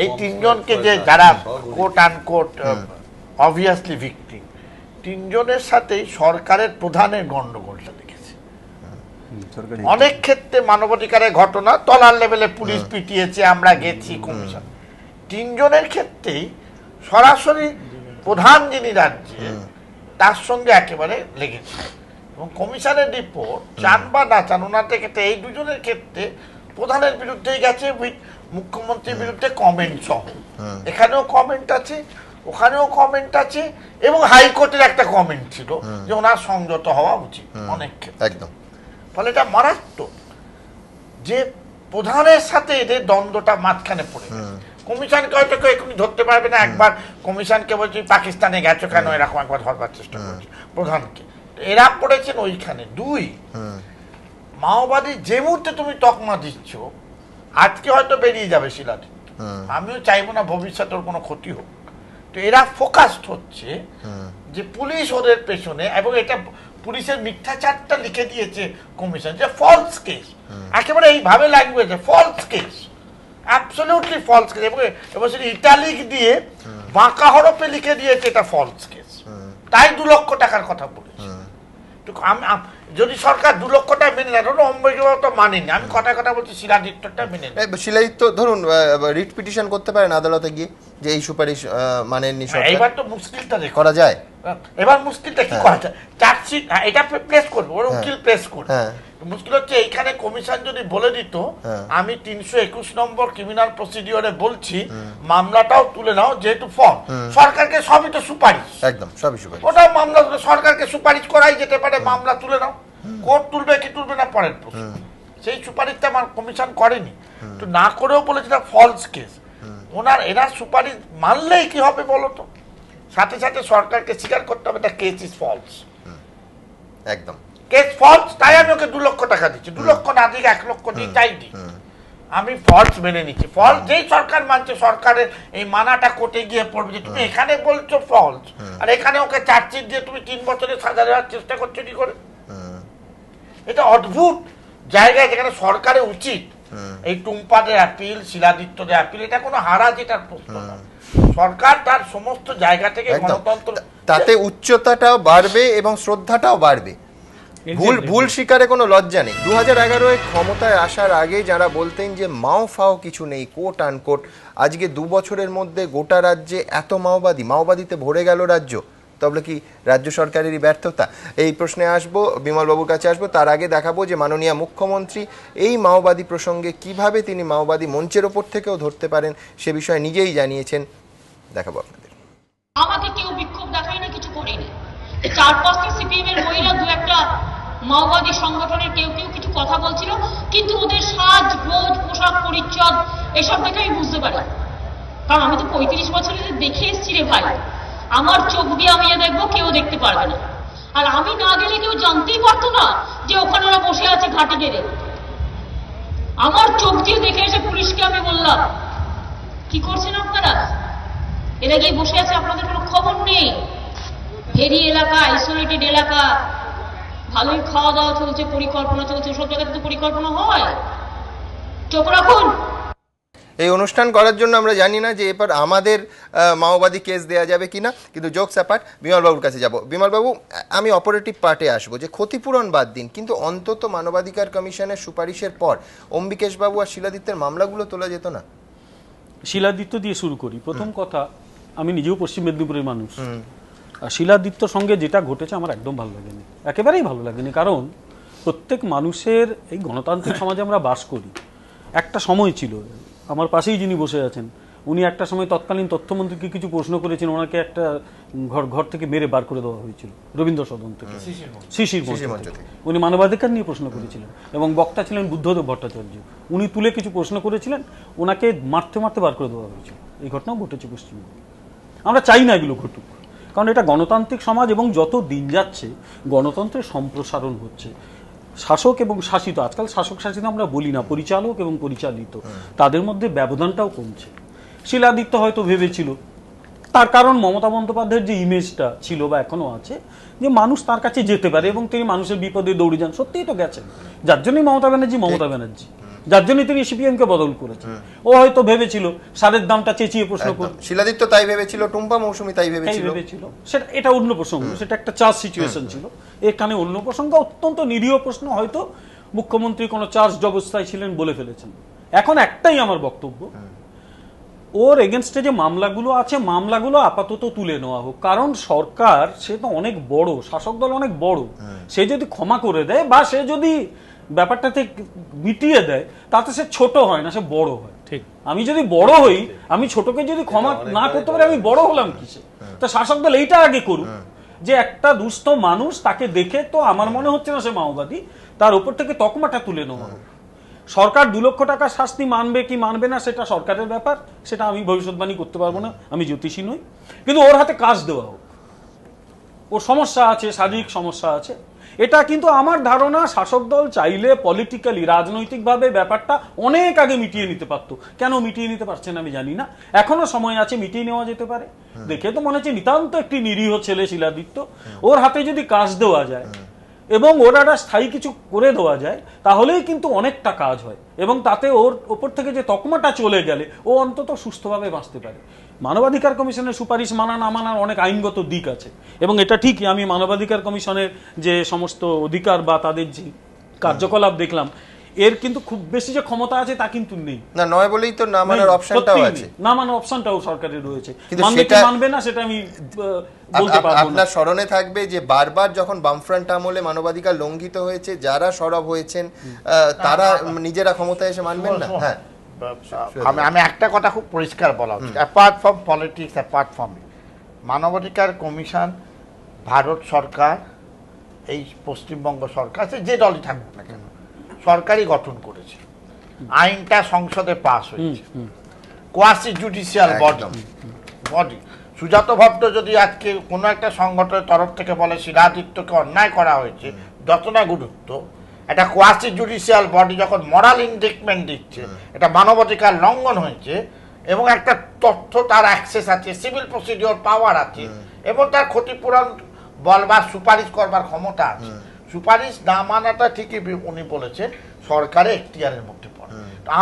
এই তিনজনকে যে যারা কোট আনকোট অবভিয়াসলি ভিকটিম, তিনজনের সাথেই সরকারের প্রধানের গন্ডগোলটা দেখেছে। অনেক ক্ষেত্রে মানবাধিকারের ঘটনা তলার লেভেলে পুলিশ পিটিয়েছে, আমরা গেছি কমিশন। তিনজনের ক্ষেত্রেই সরাসরি প্রধান যিনি রাজ্যে, তার সঙ্গে একেবারে লেগেছে। এবং কমিশনের রিপোর্ট চান বা না চান, ওনাদের ক্ষেত্রে এই দুজনের ক্ষেত্রে প্রধানের বিরুদ্ধেই গেছে, মুখ্যমন্ত্রীর বিরুদ্ধে কমেন্ট সহ। এখানেও কমেন্ট আছে, ওখানেও কমেন্ট আছে, এবং হাইকোর্টের একটা কমেন্ট ছিল যে ওনার সংযত হওয়া উচিত অনেক ক্ষেত্রে। একদম। ফলে এটা মারাত্মক যে প্রধানের সাথে এদের দ্বন্দ্বটা মাঝখানে পড়ে গেছে। কমিশনকে হয়তো কেউ এখনই ধরতে পারবে না, একবার কমিশনকে বলছি পাকিস্তানে গেছো কেন, এরকম একবার ধরবার চেষ্টা করছে প্রধানকে, এরা পড়েছেন ওইখানে। 2, মাওবাদী যে মুহূর্তে তুমি তকমা দিচ্ছ, আজকে হয়তো বেরিয়ে যাবে শিলাদিত্য, আমিও চাইবো না ভবিষ্যতে ওর কোনো ক্ষতি হোক। তো এরা ফোকাসড হচ্ছে যে পুলিশ ওদের পেছনে, এবং এটা পুলিশের মিথ্যাচারটা লিখে দিয়েছে কমিশন যে ফলস কেস, একেবারে এইভাবে ল্যাঙ্গুয়েজে false case, absolutely false case, এবং সেটা ইটালিক দিয়ে বাঁকা হরফে লিখে দিয়েছে এটা ফলস কেস, তাই 2 লক্ষ টাকার কথা বলেছে। যদি সরকার 2 লক্ষ টাকা মেনে নেয়, ধরুন অম্বিকাও তো মানেনি, আমি কথা বলছি শিলাদিত্যটা মেনে নেয়। শিলাদিত্য ধরুন রিট পিটিশন করতে পারেন আদালতে গিয়ে যে এই সুপারিশ মানেননি সরকার। এবার তো মুশকিলটা করা যায়, এবার মুশকিলটা কি করা যায়? চার্জশিট এটা প্লেস করবে, ওর উকিল প্লেস করবে। মুশকিল হচ্ছে এইখানে কমিশন যদি বলে দিত আমি 321 নম্বর ক্রিমিনাল প্রসিডিওরে বলছি মামলাটাও তুলে নাও, যেহেতু ফর্ম সরকারকে সবই তো সুপারিশ, একদম সবই সুপারিশ, ওটা মামলা সরকারকে সুপারিশ করাই যেতে পারে, মামলা তুলে নাও, কোর্ট তুলবে কি তুলবে না পরের প্রশ্ন। সেই সুপারিশটা আমার কমিশন করেনি, তো না করেও বলেছে এটা ফলস কেস। এরা সুপারিশ মানলেই কি হবে বলতো, সাথে সাথে সরকারকে স্বীকার করতে হবে এটা কেস ইজ ফলস, একদম কেস ফলস, তাই আমি ওকে 2 লক্ষ টাকা দিচ্ছি, 2 লক্ষ না দিকে 1 লক্ষ দিই, তাই দিই, আমি ফলস মেনে নিচ্ছি। ফলস যেই সরকার মানছে, সরকারের এই মানাটা কোর্টে গিয়ে পড়বে যে তুমি এখানে বলছো ফলস, আর এখানে ওকে চার্জশিট দিয়ে তুমি 3 বছরের সাজা দেওয়ার চেষ্টা করছো কি করে? এটা অদ্ভুত জায়গায় যেখানে সরকারের উচিত এই টুম্পাদের অ্যাপিল, শিলাদিত্যদের অ্যাপিল, এটা কোনো হারা যেটার প্রশ্ন না। সরকার তার সমস্ত জায়গা থেকে গণতন্ত্র, তাতে উচ্চতাটাও বাড়বে এবং শ্রদ্ধাটাও বাড়বে, ভুল স্বীকারে কোনো লজ্জা নেই। 2011 ক্ষমতায় আসার আগে যারা বলতেন যে মাও ফাও কিছু নেই, কোট আনকোট, আজকে 2 বছরের মধ্যে গোটা রাজ্যে এত মাওবাদীতে ভরে গেল রাজ্য, তবে কি রাজ্য সরকারেরই ব্যর্থতা? এই প্রশ্নে আসবো, বিমলবাবুর কাছে আসবো। তার আগে দেখাবো যে মাননীয় মুখ্যমন্ত্রী এই মাওবাদী প্রসঙ্গে কিভাবে তিনি মাওবাদী মঞ্চের ওপর থেকেও ধরতে পারেন সে বিষয়ে নিজেই জানিয়েছেন, দেখাবো আপনাদের। আমাকে কেউ বিক্ষোভ দেখায়নি, কিছু করেনি। 4-5টা সিপিএম এর মহিলা 2-একটা মাওবাদী সংগঠনের কেউ কিছু কথা বলছিল, কিন্তু ওদের সাজ গোজ পোশাক পরিচ্ছদ এসব দেখে আমি বুঝতে পারি, কারণ আমি তো 35 বছরে দেখে এসছি রে ভাই। আমার চোখ দিয়ে আমি যা দেখবো কেউ দেখতে পারবে না, আর আমি না গেলে কেউ জানতেই পারতো না যে ওখানে ওরা বসে আছে ঘাটে গেড়ে। আমার চোখ দিয়ে দেখে এসে পুলিশকে আমি বললাম, কি করছেন আপনারা? এরা গিয়ে বসে আছে, আপনাদের কোনো খবর নেই। হেরি এলাকা, আইসোলেটেড এলাকা, ভালোই খাওয়া দাওয়া চলছে, পরিকল্পনা চলছে, সব জায়গাতে তো পরিকল্পনা হয়। চোখ রাখুন। এই অনুষ্ঠান করার জন্য আমরা জানি না যে এরপর আমাদের মাওবাদী কেস দেয়া যাবে কিনা, কিন্তু জোকস অ্যাপার্ট বিমলবাবুর কাছে যাব। বিমলবাবু, আমি অপারেটিভ পার্টে আসবো যে ক্ষতিপূরণ বাদ দিন, কিন্তু অন্তত মানবাধিকার কমিশনের সুপারিশের পর অম্বিকেশবাবু আর শিলাদিত্যের মামলাগুলো তোলা যেত না? শিলাদিত্য দিয়ে শুরু করি। প্রথম কথা, আমি নিজেও পশ্চিম মেদিনীপুরের মানুষ, আর শিলাদিত্যর সঙ্গে যেটা ঘটেছে আমার একদম ভালো লাগেনি, একেবারেই ভালো লাগেনি। কারণ প্রত্যেক মানুষের, এই গণতান্ত্রিক সমাজে আমরা বাস করি, একটা সময় ছিল, আমার পাশেই যিনি বসে আছেন উনি একটা সময় তৎকালীন তথ্যমন্ত্রীকে কিছু প্রশ্ন করেছেন, ওনাকে একটা ঘর থেকে মেরে বার করে দেওয়া হয়েছিল রবীন্দ্র সদন থেকে, শিশির মঞ্চ থেকে। উনি মানবাধিকার নিয়ে প্রশ্ন করেছিলেন এবং বক্তা ছিলেন বুদ্ধদেব ভট্টাচার্য। উনি তুলে কিছু প্রশ্ন করেছিলেন, ওনাকে মারতে মারতে বার করে দেওয়া হয়েছিল। এই ঘটনাও ঘটেছে পশ্চিমবঙ্গে। আমরা চাই না এগুলো ঘটুক, কারণ এটা গণতান্ত্রিক সমাজ এবং যত দিন যাচ্ছে গণতন্ত্রের সম্প্রসারণ হচ্ছে। শাসক এবং শাসিত, আজকাল শাসক শাসিত আমরা বলি না, পরিচালক এবং পরিচালিত, তাদের মধ্যে ব্যবধানটাও কমছে। শিলাদিত্য হয়তো ভেবেছিল, তার কারণ মমতা বন্দ্যোপাধ্যায়ের যে ইমেজটা ছিল বা এখনো আছে, যে মানুষ তার কাছে যেতে পারে এবং তিনি মানুষের বিপদে দৌড়ে যান, সত্যিই তো গেছেন, যার জন্যই মমতা ব্যানার্জি, যার জন্য তিনি সিপিএমকে বদল করেছেন। ও হয়তো ভেবেছিল সারের দামটা চেঁচিয়ে প্রশ্ন করবে, শিলাদিত্য তাই ভেবেছিল, টুম্পা মৌসুমী তাই ভেবেছিল। সেটা এটা অন্য প্রসঙ্গ, সেটা একটা চার্জ সিচুয়েশন ছিল, এখানে অন্য প্রসঙ্গ, অত্যন্ত নিরীহ প্রশ্ন, হয়তো মুখ্যমন্ত্রী কোনো চার্জ অবস্থায় ছিলেন বলে ফেলেছেন। এখন একটাই আমার বক্তব্য, ওর এগেনস্টে যে মামলাগুলো আছে মামলাগুলো আপাতত তুলে নেওয়া হোক, কারণ সরকার সে তো অনেক বড়, শাসক দল অনেক বড়, সে যদি ক্ষমা করে দেয় বা সে যদি ব্যাপারটাতে মিটিয়ে দেয় তাতে সে ছোট হয় না, সে বড় হয়। ঠিক, আমি যদি বড় হই, আমি ছোটকে যদি ক্ষমা না করতে পারি, আমি বড় হলাম কিসে? তো শাসক দল এইটা আগে করুক, যে একটা দুস্থ মানুষ, তাকে দেখে তো আমার মনে হচ্ছে না সে মাওবাদী, তার উপর থেকে তকমাটা তুলে নেওয়া হোক। সরকার 2 লক্ষ টাকা শাস্তি মানবে কি মানবে না সেটা সরকারের ব্যাপার, সেটা আমি ভবিষ্যৎবাণী করতে পারবো না, আমি জ্যোতিষী নই, কিন্তু ওর হাতে কাজ দেওয়া হোক। ওর সমস্যা আছে, শারীরিক সমস্যা আছে, এটা কিন্তু আমার ধারণা শাসক দল চাইলে পলিটিক্যালি, রাজনৈতিকভাবে ব্যাপারটা অনেক আগে মিটিয়ে নিতে পারতো। কেন মিটিয়ে নিতে পারছেন আমি জানি না, এখনো সময় আছে, মিটিয়ে নেওয়া যেতে পারে। দেখে তো মনে হচ্ছে নিতান্ত একটি নিরীহ ছেলে শিলাদিত্য, ওর হাতে যদি কাজ দেওয়া যায় এবং ওর একটা স্থায়ী কিছু করে দেওয়া যায়, তাহলেই কিন্তু অনেকটা কাজ হয় এবং তাতে ওর ওপর থেকে যে তকমাটা চলে গেলে ও অন্তত সুস্থভাবে বাঁচতে পারে। মানবাধিকার কমিশনের সুপারিশ মানা না মানার অনেক আইনগত দিক আছে এবং এটা ঠিকই, আমি মানবাধিকার কমিশনের যে সমস্ত অধিকার বা তাদের যে কার্যকলাপ দেখলাম, এর কিন্তু খুব বেশি যে ক্ষমতা আছে তা কিন্তু নেই, না নয় বলেই তো না মানার অপশনটাও আছে, না মানার অপশনটাও সরকারের রয়েছে, মানবে কি মানবে না সেটা আমি বলতে পারবো না। আপনার স্মরণে থাকবে যে বারবার যখন বামফ্রন্ট আমলে মানবাধিকার লঙ্ঘিত হয়েছে, যারা সরব হয়েছেন তারা নিজেরা ক্ষমতায় এসে মানবেন না। হ্যাঁ, আমি একটা কথা খুব পরিষ্কার বলা উচিত, apart from politics, apart from মানবাধিকার কমিশন, ভারত সরকার, এই পশ্চিমবঙ্গ সরকার, যে দলই থাকুক না কেন, সরকারই গঠন করেছে, আইনটা সংসদে পাস হয়েছে, কোয়াসি জুডিশিয়াল বডি। সুজাত ভট্ট যদি আজকে কোনো একটা সংগঠনের তরফ থেকে বলে শিলাদিত্যকে অন্যায় করা হয়েছে, যত না গুরুত্ব, একটা কোয়াসি জুডিশিয়াল বডি যখন মরাল ইন্ডিকমেন্ট দিচ্ছে, এটা মানবাধিকার লঙ্ঘন হয়েছে এবং একটা তথ্য তার অ্যাক্সেস আছে, সিভিল প্রসিডিওর পাওয়ার আছে এবং তার ক্ষতিপূরণ বলবার সুপারিশ করবার ক্ষমতা আছে। সুপারিশ না মানাটা ঠিকই উনি বলেছেন সরকারের এখতিয়ারের মধ্যে পড়ে।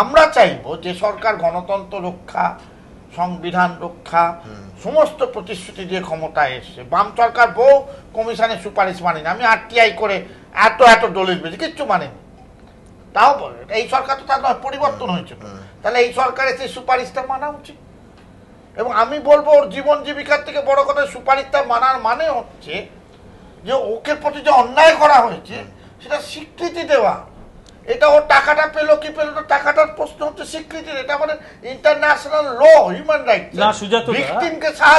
আমরা চাইবো যে সরকার গণতন্ত্র রক্ষা, সংবিধান রক্ষা, সমস্ত প্রতিশ্রুতি দিয়ে ক্ষমতায় এসছে। বাম সরকার বহু কমিশনের সুপারিশ মানেনি, আমি আরটিআই করে এত দলিল পেয়েছি, কিচ্ছু মানেনি, তাও বলে এই সরকার তো তার পরিবর্তন হয়েছে, তাহলে এই সরকারের সেই সুপারিশটা মানা উচিত। এবং আমি বলবো ওর জীবন জীবিকার থেকে বড় কথা, সুপারিশটা মানার মানে হচ্ছে যে ওকে প্রতি যে অন্যায় করা হয়েছে সেটা স্বীকৃতি দেওয়া। এটা ওর টাকাটা পেলো কি পেলো না, টাকাটার প্রশ্ন হচ্ছে হচ্ছে স্বীকৃতি, এটা মানে ইন্টারন্যাশনাল ল, হিউম্যান রাইট। না সুজাত,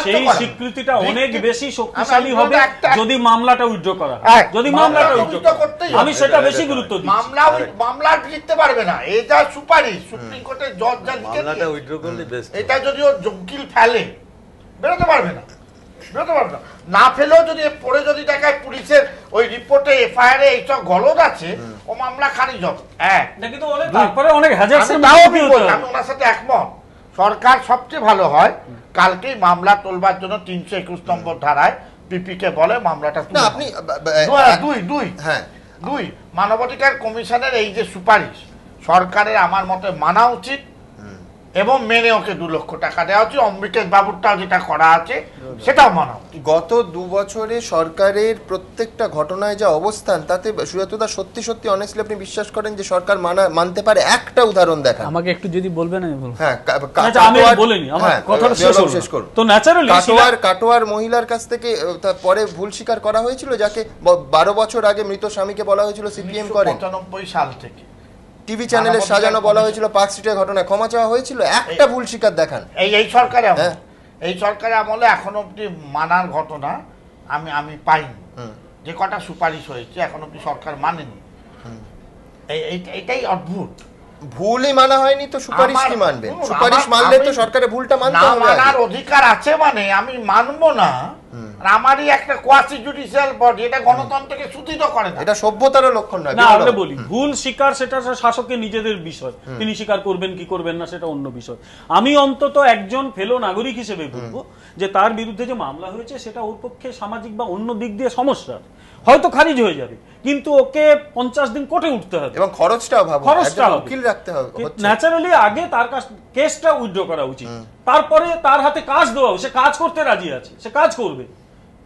সেই স্বীকৃতিটা অনেক বেশি শক্তিশালী হবে যদি মামলাটা উইথড্র করা হয়। যদি মামলাটা উইথড্র করতে, আমি সেটা বেশি গুরুত্ব দিই। মামলা জিততে পারবে না, এটা সুপারিশ, সুপ্রিম কোর্টের জজ যা লিখে মামলাটা উইথড্র করলে বেস্ট। এটা যদি ও উকিল ফেলে বেরোতে পারবে না, না ফেলেও যদি পরে যদি দেখায় পুলিশের ওই রিপোর্টে এফআইআর এ এইসব গলদ আছে, ও মামলা খারিজ হবে। তারপরে অনেক আমি ওনার সাথে একমত। সরকার সবচেয়ে ভালো হয় কালকেই মামলা তোলবার জন্য 321 নম্বর ধারায় পিপি কে বলে মামলাটা আপনি দুই মানবাধিকার কমিশনের এই যে সুপারিশ সরকারের আমার মতে মানা উচিত এবং মেনে ওকে 2 লক্ষ টাকা দেওয়া উচিত। অম্বিকেশ বাবুরটাও যেটা করা আছে সেটাও মানা উচিত। গত 2 বছরে সরকারের প্রত্যেকটা ঘটনায় যা অবস্থান, তাতে সুজাতদা সত্যি সত্যি অনেস্টলি আপনি বিশ্বাস করেন যে সরকার মানতে পারে? একটা উদাহরণ দেখান আমাকে একটু, যদি বলবেন আমি বলবো। হ্যাঁ, আমি বলিনি, আমার কথাটা শেষ করুন। তো ন্যাচারালি কাটোয়ার মহিলার কাছ থেকে পরে ভুল স্বীকার করা হয়েছিল, যাকে 12 বছর আগে মৃত স্বামীকে বলা হয়েছিল সিপিএম করেন। 95 সাল থেকে টিভি চ্যানেলে সাজানো বলা হয়েছিল, পার্ক স্ট্রিটের ঘটনায় ক্ষমা চাওয়া হয়েছিল। একটা ভুল স্বীকার দেখান। এই সরকারের আমলে এখন অব্দি মানার ঘটনা আমি পাইনি। যে কটা সুপারিশ হয়েছে এখন অব্দি সরকার মানেনি। এটাই অদ্ভুত। ভুলই মানা হয়নি তো সুপারিশ কি মানবেন? সুপারিশ মানলে তো সরকারের ভুলটা মানতে হবে। মানার অধিকার আছে মানে আমি মানবো না, আমারই একটা কোয়াসি জুডিশিয়াল বডি, এটা গণতন্ত্রকে সুদৃঢ় করে না, এটা সভ্যতার লক্ষণ নয়। না আমরা বলি ভুল স্বীকার, সেটা শাসকের নিজেদের বিষয়, তিনি স্বীকার করবেন কি করবেন না সেটা অন্য বিষয়। আমি অন্তত একজন ফেলো নাগরিক হিসেবে বলবো যে তার বিরুদ্ধে যে মামলা হয়েছে সেটা ওর পক্ষে সামাজিক বা অন্য দিক দিয়ে সমস্যা, হয়তো খারিজ হয়ে যাবে, কিন্তু ওকে 50 দিন কোর্টে উঠতে হবে এবং খরচটাও ভাবো, উকিল রাখতে হবে। ন্যাচারালি আগে তার কেসটা উইথড্র করা উচিত, তারপরে তার হাতে কাজ দেওয়া, সে কাজ করতে রাজি আছে, সে কাজ করবে।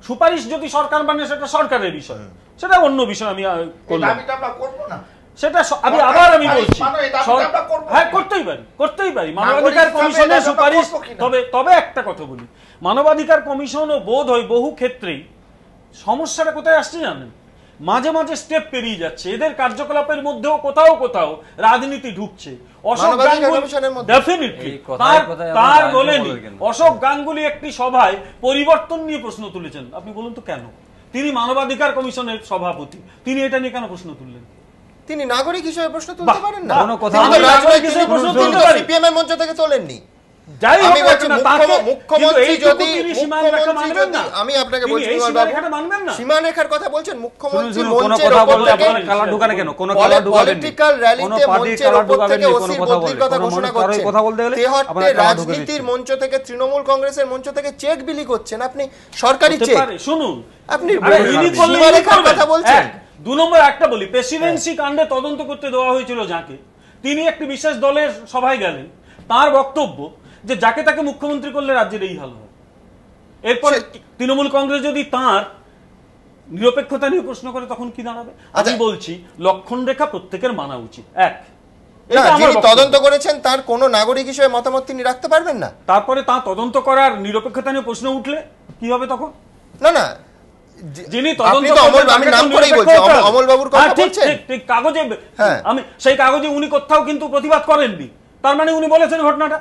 সুপারিশ যদি সরকার মানে সেটা সরকারের বিষয়, সেটা অন্য বিষয়। আমি করলাম সেটা আমি আবার আমি বলছি, হ্যাঁ করতেই পারি মানবাধিকার কমিশনের সুপারিশ। তবে একটা কথা বলি, মানবাধিকার কমিশনও বোধ হয় বহু ক্ষেত্রেই সমস্যাটা কোথায় আসছে জানেন, মাঝে মাঝে স্টেপ পেরিয়ে যাচ্ছে, এদের কার্যকলাপের মধ্যেও কোথাও কোথাও রাজনীতি ঢুকছে। অশোক গাঙ্গুলি একটি সভায় পরিবর্তন নিয়ে প্রশ্ন তুলেছেন, আপনি বলুন তো কেন? তিনি মানবাধিকার কমিশনের সভাপতি, তিনি এটা নিয়ে কেন প্রশ্ন তুললেন? তিনি নাগরিক হিসেবে প্রশ্ন তুলতে পারেন না? সিপিএম এর মঞ্চ থেকে তোলেননি। সীমারেখার কথা বলছেন মুখ্যমন্ত্রী, রাজনীতির মঞ্চ থেকে তৃণমূল কংগ্রেসের মঞ্চ থেকে চেক বিলি করছেন আপনি, সরকারি চেক। শুনুন, আপনি সীমারেখার কথা বলছেন। 2 নম্বর একটা বলি, প্রেসিডেন্সি কাণ্ডে তদন্ত করতে দেওয়া হয়েছিল যাকে, তিনি একটি বিশেষ দলের সভায় গেলেন, তার বক্তব্য যে যাকে তাকে মুখ্যমন্ত্রী করলে রাজ্যের এই হাল হয়। এরপর তৃণমূল কংগ্রেস যদি তার নিরপেক্ষতা নিয়ে প্রশ্ন করে তখন কি দাঁড়াবে? আমি বলছি লক্ষণ রেখা প্রত্যেকের মানা উচিত। যিনি তদন্ত করেছেন তার কোন নাগরিক হিসেবে মতামত তিনি রাখতে পারবেন না। তারপরে তা তদন্ত করার নিরপেক্ষতা নিয়ে প্রশ্ন উঠলে কি হবে তখন? না যিনি তদন্ত আমি নাম করেই বলছি, অমল বাবুর কথা বলছেন। ঠিক কাগজে, আমি সেই কাগজে উনি কোথাও কিন্তু প্রতিবাদ করেননি, তার মানে উনি বলেছেন ঘটনাটা।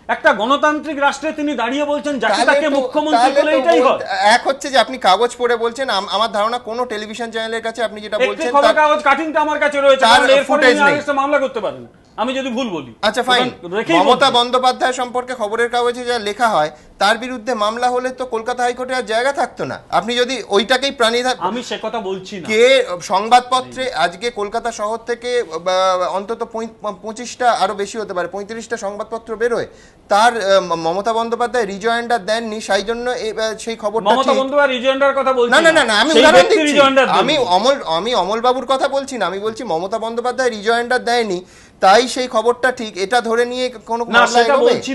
একটা গণতান্ত্রিক রাষ্ট্রে তিনি দাঁড়িয়ে বলছেন যাকে তাকে মুখ্যমন্ত্রী বলে, এটাই হয়। এক হচ্ছে যে আপনি কাগজ পড়ে বলছেন, আমার ধারণা কোন টেলিভিশন চ্যানেলের কাছে আপনি যেটা বলছেন তার কাগজ কাটিংটা আমার কাছে রয়েছে, এরপরে মামলা করতে পারেন, আমি যদি ভুল বলি। আচ্ছা ফাইন, মমতা বন্দ্যোপাধ্যায় সম্পর্কে খবরের কাগজে যা লেখা হয় তার বিরুদ্ধে মামলা হলে তো কলকাতা হাইকোর্টে আর জায়গা থাকতো না। আপনি যদি ওইটাকেই আমি সে কথা বলছি না। কে সংবাদপত্রে আজকে কলকাতা শহর থেকে অন্তত 25টা, আরো বেশি হতে পারে 35টা সংবাদপত্র বেরোয়, তার মমতা বন্দ্যোপাধ্যায় রিজয়েন্ডার দেননি, সেই জন্য সেই খবরটা মমতা বন্দ্যোপাধ্যায় রিজয়েন্ডার কথা বলছি না, আমি উদাহরণ দিচ্ছি। আমি অমল বাবুর কথা বলছি না, আমি বলছি মমতা বন্দ্যোপাধ্যায় রিজয়েন্ডার দেয়নি, তাই সেই খবরটা ঠিক, এটা ধরে নিয়ে কোনো বলছি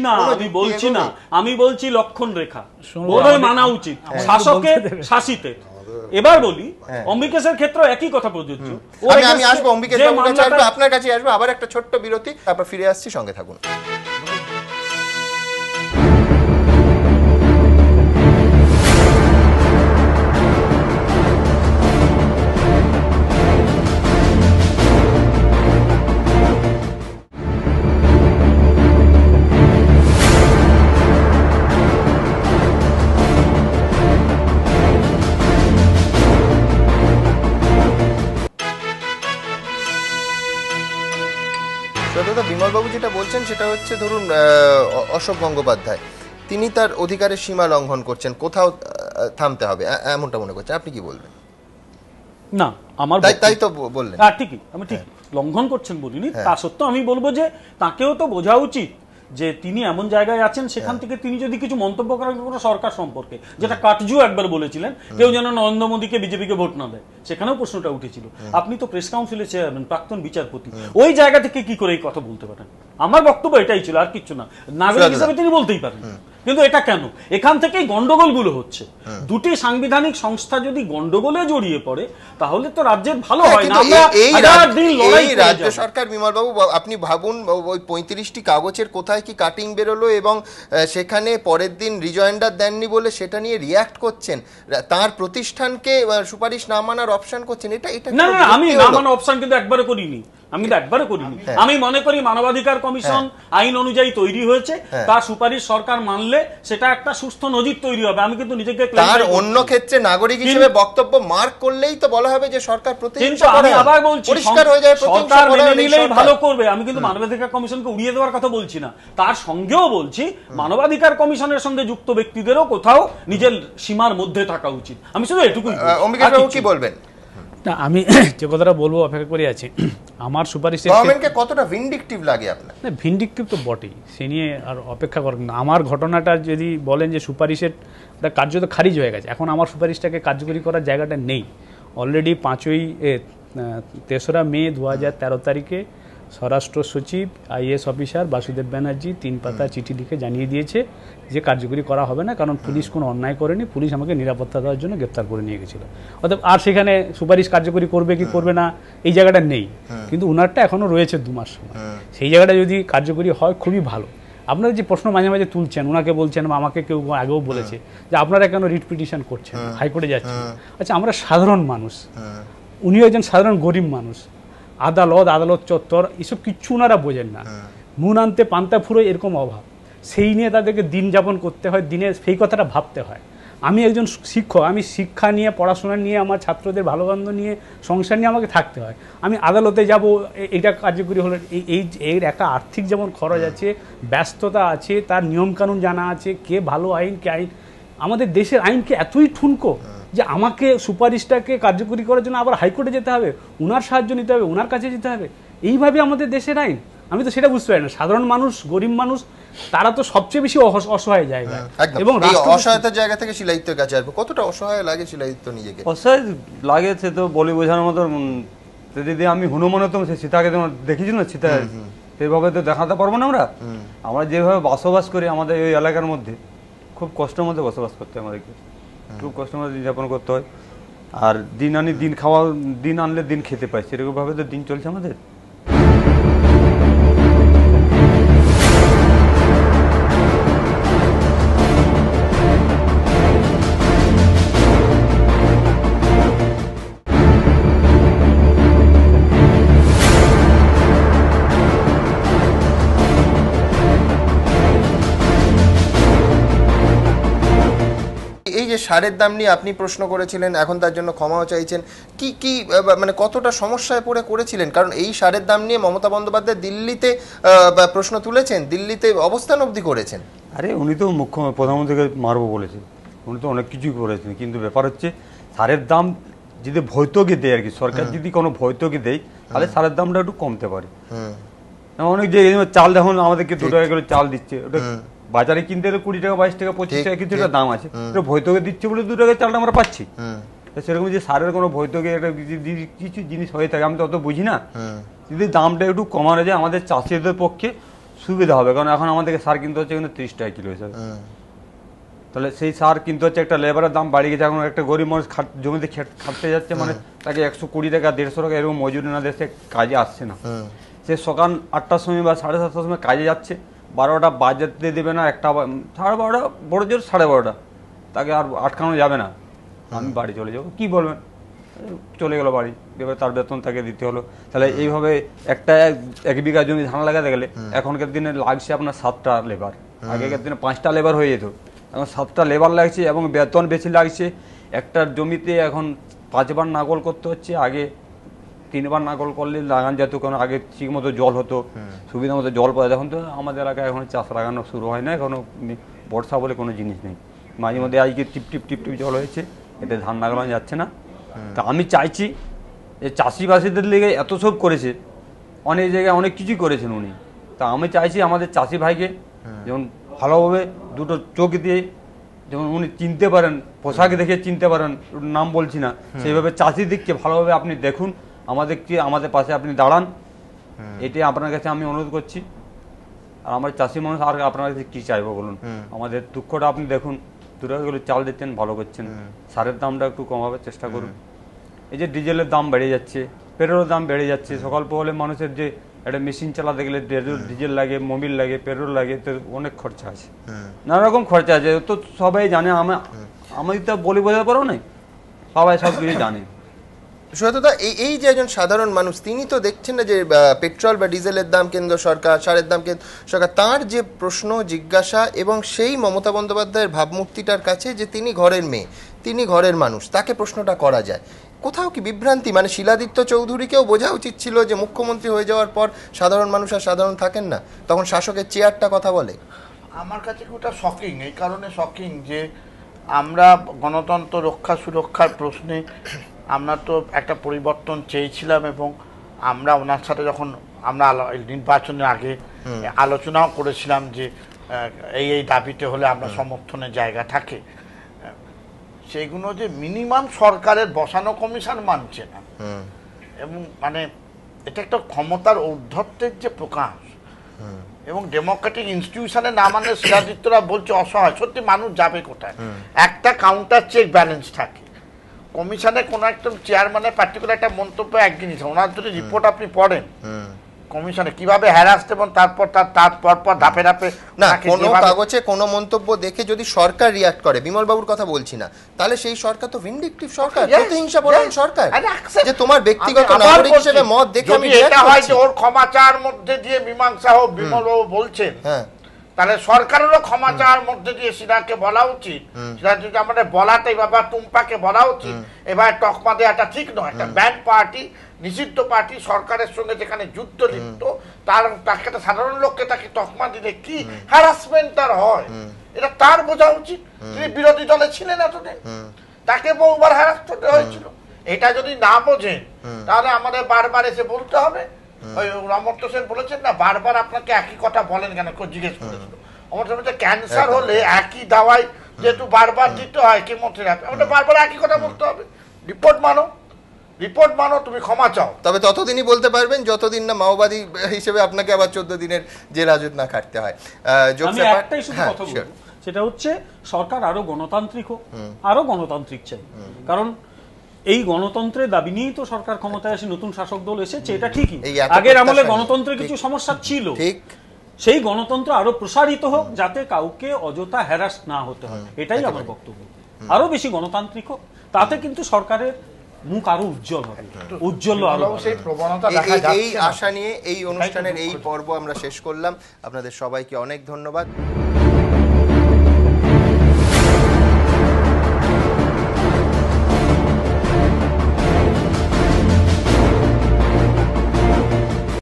না, আমি বলছি লক্ষণ রেখা বোধহয় মানা উচিত শাসকের শাসিতের। এবার বলি অম্বিকেশের ক্ষেত্রে একই কথা প্রযোজ্য। আমি আসবো অম্বিকেশ বাবুর কাছে, আসবো আপনার কাছে আসবো, আবার একটা ছোট্ট বিরতি, তারপর ফিরে আসছি, সঙ্গে থাকুন। যেটা বলছেন সেটা হচ্ছে ধরুন অশোক গঙ্গোপাধ্যায় তিনি তার অধিকারের সীমা লঙ্ঘন করছেন, কোথাও থামতে হবে এমনটা মনে করছেন, আপনি কি বলবেন? না, আমার তাই তো বললেন। হ্যাঁ ঠিকই, আমি ঠিক লঙ্ঘন করছেন বলিনি, তা সত্ত্বেও আমি বলবো যে তাকেও তো বোঝা উচিত যে তিনি এমন জায়গায় আছেন সেখান থেকে তিনি যদি কিছু মন্তব্য করেন কোনো সরকার সম্পর্কে, যেটা কাটজু একবার বলেছিলেন কেউ যেন নরেন্দ্র মোদীকে বিজেপিকে ভোট না দেয়, সেখানেও প্রশ্নটা উঠেছিল। আপনি তো প্রেস কাউন্সিলের চেয়ারম্যান, প্রাক্তন বিচারপতি, ওই জায়গা থেকে কি করে এই কথা বলতে পারেন? আমার বক্তব্য এটাই ছিল, আর কিছু না। নাগরিক হিসেবে তিনি বলতেই পারেন, কিন্তু এটা কেন? এখান থেকেই গন্ডগোলগুলো হচ্ছে। দুটি সাংবিধানিক সংস্থা যদি গন্ডগোলে জড়িয়ে পড়ে তাহলে তো রাজ্যের ভালো হয় না। এই রাজ্য সরকার, বিমল বাবু আপনি ভাবুন, ওই 35টি কাগজের কোথায় কি কাটিং বেরোলো এবং সেখানে পরের দিন রিজয়েন্ডার দেননি বলে সেটা নিয়ে রিয়াক্ট করছেন, তার প্রতিষ্ঠানকে সুপারিশ না মানার অপশন করছেন। এটা না, আমি না মানার অপশন কিন্তু একবারে করিনি, আমি মনে করি মানবাধিকার কমিশন আইন অনুযায়ী তৈরি হয়েছে, তার সুপারিশ সরকার মানলে সেটা একটা সুস্থ নজির তৈরি হবে। আমি কিন্তু নিজেকে তার অন্য ক্ষেত্রে নাগরিক হিসেবে বক্তব্য মার্ক করলেই তো বলা হবে যে সরকার প্রতিহিংসা করে। আমি আবার বলছি, পরিষ্কার হয়ে যায় সরকার মেনে নিলেই ভালো করবে। আমি কিন্তু মানবাধিকার কমিশনকে উড়িয়ে দেওয়ার কথা বলছি না, তার সঙ্গেও বলছি মানবাধিকার কমিশনের সঙ্গে যুক্ত ব্যক্তিদেরও কোথাও নিজের সীমার মধ্যে থাকা উচিত। আমি শুধু এটুকুই। অম্বিকাশ বাবু কি বলবেন? না, আমি যে কথাটা বলবো অপেক্ষা করে আছি। আমার সুপারিশ গভর্নমেন্টকে কতটা ভিন্ডিকটিভ লাগে আপনার? না, ভিন্ডিকটিভ তো বটেই, সে নিয়ে আর অপেক্ষা করেন না। আমার ঘটনাটা যদি বলেন যে সুপারিশের কার্য তো খারিজ হয়ে গেছে, এখন আমার সুপারিশটাকে কার্যকরী করার জায়গাটা নেই। অলরেডি 3রা মে 2013 তারিখে স্বরাষ্ট্র সচিব IAS অফিসার বাসুদেব ব্যানার্জি 3 পাতা চিঠি লিখে জানিয়ে দিয়েছে যে কার্যকরী করা হবে না, কারণ পুলিশ কোনো অন্যায় করেনি, পুলিশ আমাকে নিরাপত্তা দেওয়ার জন্য গ্রেপ্তার করে নিয়ে গেছিল। অর্থাৎ আর সেখানে সুপারিশ কার্যকরী করবে কি করবে না এই জায়গাটা নেই, কিন্তু উনারটা এখনো রয়েছে 2 মাস সময়। সেই জায়গাটা যদি কার্যকরী হয় খুবই ভালো। আপনারা যে প্রশ্ন মাঝে মাঝে তুলছেন, ওনাকে বলছেন বা আমাকে কেউ আগেও বলেছে যে আপনারা কেন রিট পিটিশন করছেন, হাইকোর্টে যাচ্ছেন। আচ্ছা, আমরা সাধারণ মানুষ, উনিও একজন সাধারণ গরিব মানুষ, আদালত চত্বর এসব কিচ্ছু ওনারা বোঝেন না। নুন আনতে পান্তা ফুরোয় এরকম অভাব, সেই নিয়ে তাদেরকে দিন যাপন করতে হয়, দিনে সেই কথাটা ভাবতে হয়। আমি একজন শিক্ষক, আমি শিক্ষা নিয়ে, পড়াশোনা নিয়ে, আমার ছাত্রদের ভালো মন্দ নিয়ে, সংসার নিয়ে আমাকে থাকতে হয়। আমি আদালতে যাব, এটা কার্যকরী হলো, এর একটা আর্থিক যেমন খরচ আছে, ব্যস্ততা আছে, তার নিয়মকানুন জানা আছে, কে ভালো আইন কে আইন। আমাদের দেশের আইনকে এতই ঠুনকো যে আমাকে সুপারিশটাকে কার্যকরী করার জন্য আবার হাইকোর্টে যেতে হবে, উনার সাহায্য নিতে হবে, উনার কাছে যেতে হবে। এইভাবে আমাদের দেশের আইন, আমি তো সেটা বুঝতে পারি না। সাধারণ মানুষ, গরিব মানুষ, তারা তো সবচেয়ে বেশি অসহায় জায়গা, এবং অসহায়তার জায়গা থেকে শিলাদিত্যের কাছে আসবো। কতটা অসহায় লাগে শিলাদিত্য নিজেকে? অসহায় লাগে, সে তো বলে বোঝানোর মতো। যদি আমি হনুমান হতাম, সে সীতাকে তোমার দেখেছি না, সীতা সেইভাবে তো দেখাতে পারবো না। আমরা যেভাবে বসবাস করি আমাদের ওই এলাকার মধ্যে, খুব কষ্টের মধ্যে বসবাস করতে হয় আমাদেরকে, খুব কষ্টের মধ্যে দিন যাপন করতে হয়। আর দিন আনি দিন খাওয়া, দিন আনলে দিন খেতে পাই, সেরকমভাবে তো দিন চলছে আমাদের। সারের দাম নিয়ে আপনি প্রশ্ন করেছিলেন, এখন তার জন্য ক্ষমাও চাইছেন, কি মানে কতটা সমস্যায় পড়ে করেছিলেন? কারণ এই সারের দাম নিয়ে মমতা বন্দ্যোপাধ্যায় দিল্লিতে প্রশ্ন তুলেছেন, দিল্লিতে অবস্থান অবধি করেছেন। আরে উনি তো প্রধানমন্ত্রীকে মারবো বলেছেন, উনি তো অনেক কিছুই করেছেন, কিন্তু ব্যাপার হচ্ছে সারের দাম যদি ভর্তুকি দেয় আর কি, সরকার যদি কোনো ভর্তুকি দেয় তাহলে সারের দামটা একটু কমতে পারে। অনেক যে চাল দেখুন আমাদেরকে 2 টাকা করে চাল দিচ্ছে, ওটা বাজারে কিনতে গেলে 20 টাকা 22 টাকা 25 টাকা কিছু একটা দাম আছে, ভর্তুকি দিচ্ছে বলে 2 টাকার চালটা আমরা পাচ্ছি। সেরকম যে সারের কোনো ভর্তুকি একটা কিছু জিনিস হয়ে থাকে, আমি তো অত বুঝি না। যদি দামটা একটু কমানো যায় আমাদের চাষিদের পক্ষে সুবিধা হবে, কারণ এখন আমাদেরকে সার কিনতে হচ্ছে কিন্তু 30 টাকা কিলো হিসাবে। তাহলে সেই সার কিনতে হচ্ছে, একটা লেবারের দাম বাড়িয়ে গেছে। এখন একটা গরিব মানুষ জমিতে খাটতে যাচ্ছে, মানে তাকে 120 টাকা 150 টাকা এরকম মজুরি না দিয়ে সে কাজে আসছে না। সে সকাল 8টার সময় বা 7:30টার সময় কাজে যাচ্ছে, 12টা বাজাতে দেবে না, 1টা 12:30 বড় জোর 12:30, তাকে আর আটকানো যাবে না। আমি বাড়ি চলে যাবো, কি বলবেন, চলে গেল বাড়ি, এবার তার বেতন তাকে দিতে হলো। তাহলে এইভাবে একটা 1 বিঘা জমি ধান লাগাতে গেলে এখনকার দিনে লাগছে আপনার 7টা লেবার, আগেকার দিনে 5টা লেবার হয়ে যেত, এখন 7টা লেবার লাগছে এবং বেতন বেশি লাগছে। একটা জমিতে এখন 5 বার নাগল করতে হচ্ছে, আগে 3বার নাগল করলে লাগান যেত, কারণ আগে ঠিক মতো জল হতো, সুবিধা মতো জল পাওয়া যায়। এখন তো আমাদের এলাকায় এখন চাষ লাগানো শুরু হয় না, এখনো বর্ষা বলে কোনো জিনিস নেই। মাঝে মধ্যে আজকে টিপ টিপ টিপ টিপ জল হয়েছে, এতে ধান লাগানো যাচ্ছে না। তা আমি চাইছি যে চাষিবাসীদের লেগে এত সব করেছে, অনেক জায়গায় অনেক কিছুই করেছেন উনি। তা আমি চাইছি আমাদের চাষি ভাইকে যেমন ভালোভাবে দুটো চোখ দিয়ে যেমন উনি চিনতে পারেন, পোশাক দেখে চিনতে পারেন, নাম বলছি না, সেইভাবে চাষি দিককে ভালোভাবে আপনি দেখুন, আমাদের পাশে আপনি দাঁড়ান, এটাই আপনার কাছে আমি অনুরোধ করছি। আর আমার চাষি মানুষ আর আপনার কাছে কী চাইবো বলুন, আমাদের দুঃখটা আপনি দেখুন। 2 টাকা করে চাল দিচ্ছেন, ভালো করছেন, সারের দামটা একটু কমাবার চেষ্টা করুন। এই যে ডিজেলের দাম বেড়ে যাচ্ছে, পেট্রোলের দাম বেড়ে যাচ্ছে, সকাল হলে মানুষের যে একটা মেশিন চালাতে গেলে ডিজেল লাগে, মোবিল লাগে, পেট্রোল লাগে, তো অনেক খরচা আছে, নানা রকম খরচা আছে, তো সবাই জানে। আমি তো বলি বোঝাতে পারবো না, সবাই সব কিছু জানে। সুজাতদা, এই যে একজন সাধারণ মানুষ, তিনি তো দেখছেন না যে পেট্রোল বা ডিজেলের দাম কেন্দ্র সরকার, সারের দাম কেন্দ্র সরকার, তার যে প্রশ্ন জিজ্ঞাসা, এবং সেই মমতা বন্দ্যোপাধ্যায়ের ভাবমূর্তিটার কাছে যে তিনি ঘরের মেয়ে, তিনি ঘরের মানুষ, তাকে প্রশ্নটা করা যায়, কোথাও কি বিভ্রান্তি? মানে শিলাদিত্য চৌধুরীকেও বোঝা উচিত ছিল যে মুখ্যমন্ত্রী হয়ে যাওয়ার পর সাধারণ মানুষ আর সাধারণ থাকেন না, তখন শাসকের চেয়ারটা কথা বলে। আমার কাছে ওটা শকিং, এই কারণে শকিং যে আমরা গণতন্ত্র রক্ষা সুরক্ষার প্রশ্নে আমরা তো একটা পরিবর্তন চেয়েছিলাম, এবং আমরা ওনার সাথে যখন আমরা নির্বাচনের আগে আলোচনাও করেছিলাম যে এই দাবিতে হলে আমরা সমর্থনের জায়গা থাকে, সেইগুলো যে মিনিমাম সরকারের বসানো কমিশন মানছে না, এবং মানে এটা একটা ক্ষমতার ঔদ্ধত্যের যে প্রকাশ, এবং ডেমোক্রেটিক ইনস্টিটিউশনে না মানে শিলাদিত্যরা বলছে অসহায়, সত্যি মানুষ যাবে কোথায়? একটা কাউন্টার চেক ব্যালেন্স থাকে কমিশনে, কোনো একটা চেয়ারম্যানের পার্টিকুলার একটা মন্তব্য এক জিনিস, ওনার যদি রিপোর্ট আপনি পড়েন কমিশনে কিভাবে হ্যারাস্ট, এবং তারপর পর ধাপে ধাপে না কোনো কাগজে কোনো মন্তব্য দেখে যদি সরকার রিয়াক্ট করে, বিমল বাবুর কথা বলছি না, তাহলে সেই সরকার তো ভিন্ডিকটিভ সরকার, প্রতিহিংসা পরায়ণ সরকার, যে তোমার ব্যক্তিগত নাগরিক হিসেবে মত দেখে আমি এটা হয় যে ওর ক্ষমা চাওয়ার মধ্যে দিয়ে মীমাংসা হোক, বিমল বাবু বলছেন, তাহলে সরকারেরও ক্ষমা চাওয়ার মধ্যে দিয়ে সিনাকে বলা উচিত, সেটা যদি আমাদের বলাতে বাবা টুম্পাকে বলা উচিত, এবার তকমা দেওয়াটা ঠিক নয়। একটা ব্যান্ড পার্টি, নিষিদ্ধ পার্টি, সরকারের সঙ্গে যেখানে যুদ্ধ লিপ্ত, তাকে একটা সাধারণ লোককে তাকে তকমা দিলে কি হ্যারাসমেন্ট তার হয়, এটা তার বোঝা উচিত। তিনি বিরোধী দলে ছিলেন এতদিন, তাকে বহুবার হ্যারাস করতে হয়েছিল, এটা যদি না বোঝেন তাহলে আমাদের বারবার এসে বলতে হবে। ওই অমর্ত্য সেন বলেছেন না, বারবার আপনাকে একই কথা বলেন কেন, জিজ্ঞেস করেছিল অমর্ত্য সেন, ক্যান্সার হলে একই দাওয়াই যেহেতু বারবার দিতে হয়, কেমোথেরাপি, আমাদের বারবার একই কথা বলতে হবে, রিপোর্ট মানো, তুমি ক্ষমা চাও। তবে ততদিনই বলতে পারবেন যতদিন না মাওবাদী হিসেবে আপনাকে আবার 14 দিনের জেল হাজত না কাটতে হয়। আমি একটাই শুধু কথা বলবো, সেটা হচ্ছে সরকার আরো গণতান্ত্রিক হোক, আরো গণতান্ত্রিক চাই, কারণ এই গণতন্ত্রের দাবি নিয়েই তো সরকার ক্ষমতায় আসে, নতুন শাসক দল এসেছে, এটা ঠিকই, আগের আমলে গণতন্ত্রের কিছু সমস্যা ছিল, সেই গণতন্ত্র আরো প্রসারিত হোক, যাতে কাউকে অযথা হ্যারাস না হতে হয়, এটাই আমার বক্তব্য। আরো বেশি গণতান্ত্রিক হোক, তাতে কিন্তু সরকারের মুখ আরো উজ্জ্বল হবে, উজ্জ্বল আরো সেই প্রবণতা দেখা যাচ্ছে। এই আশা নিয়ে এই অনুষ্ঠানের এই পর্ব আমরা শেষ করলাম। আপনাদের সবাইকে অনেক ধন্যবাদ।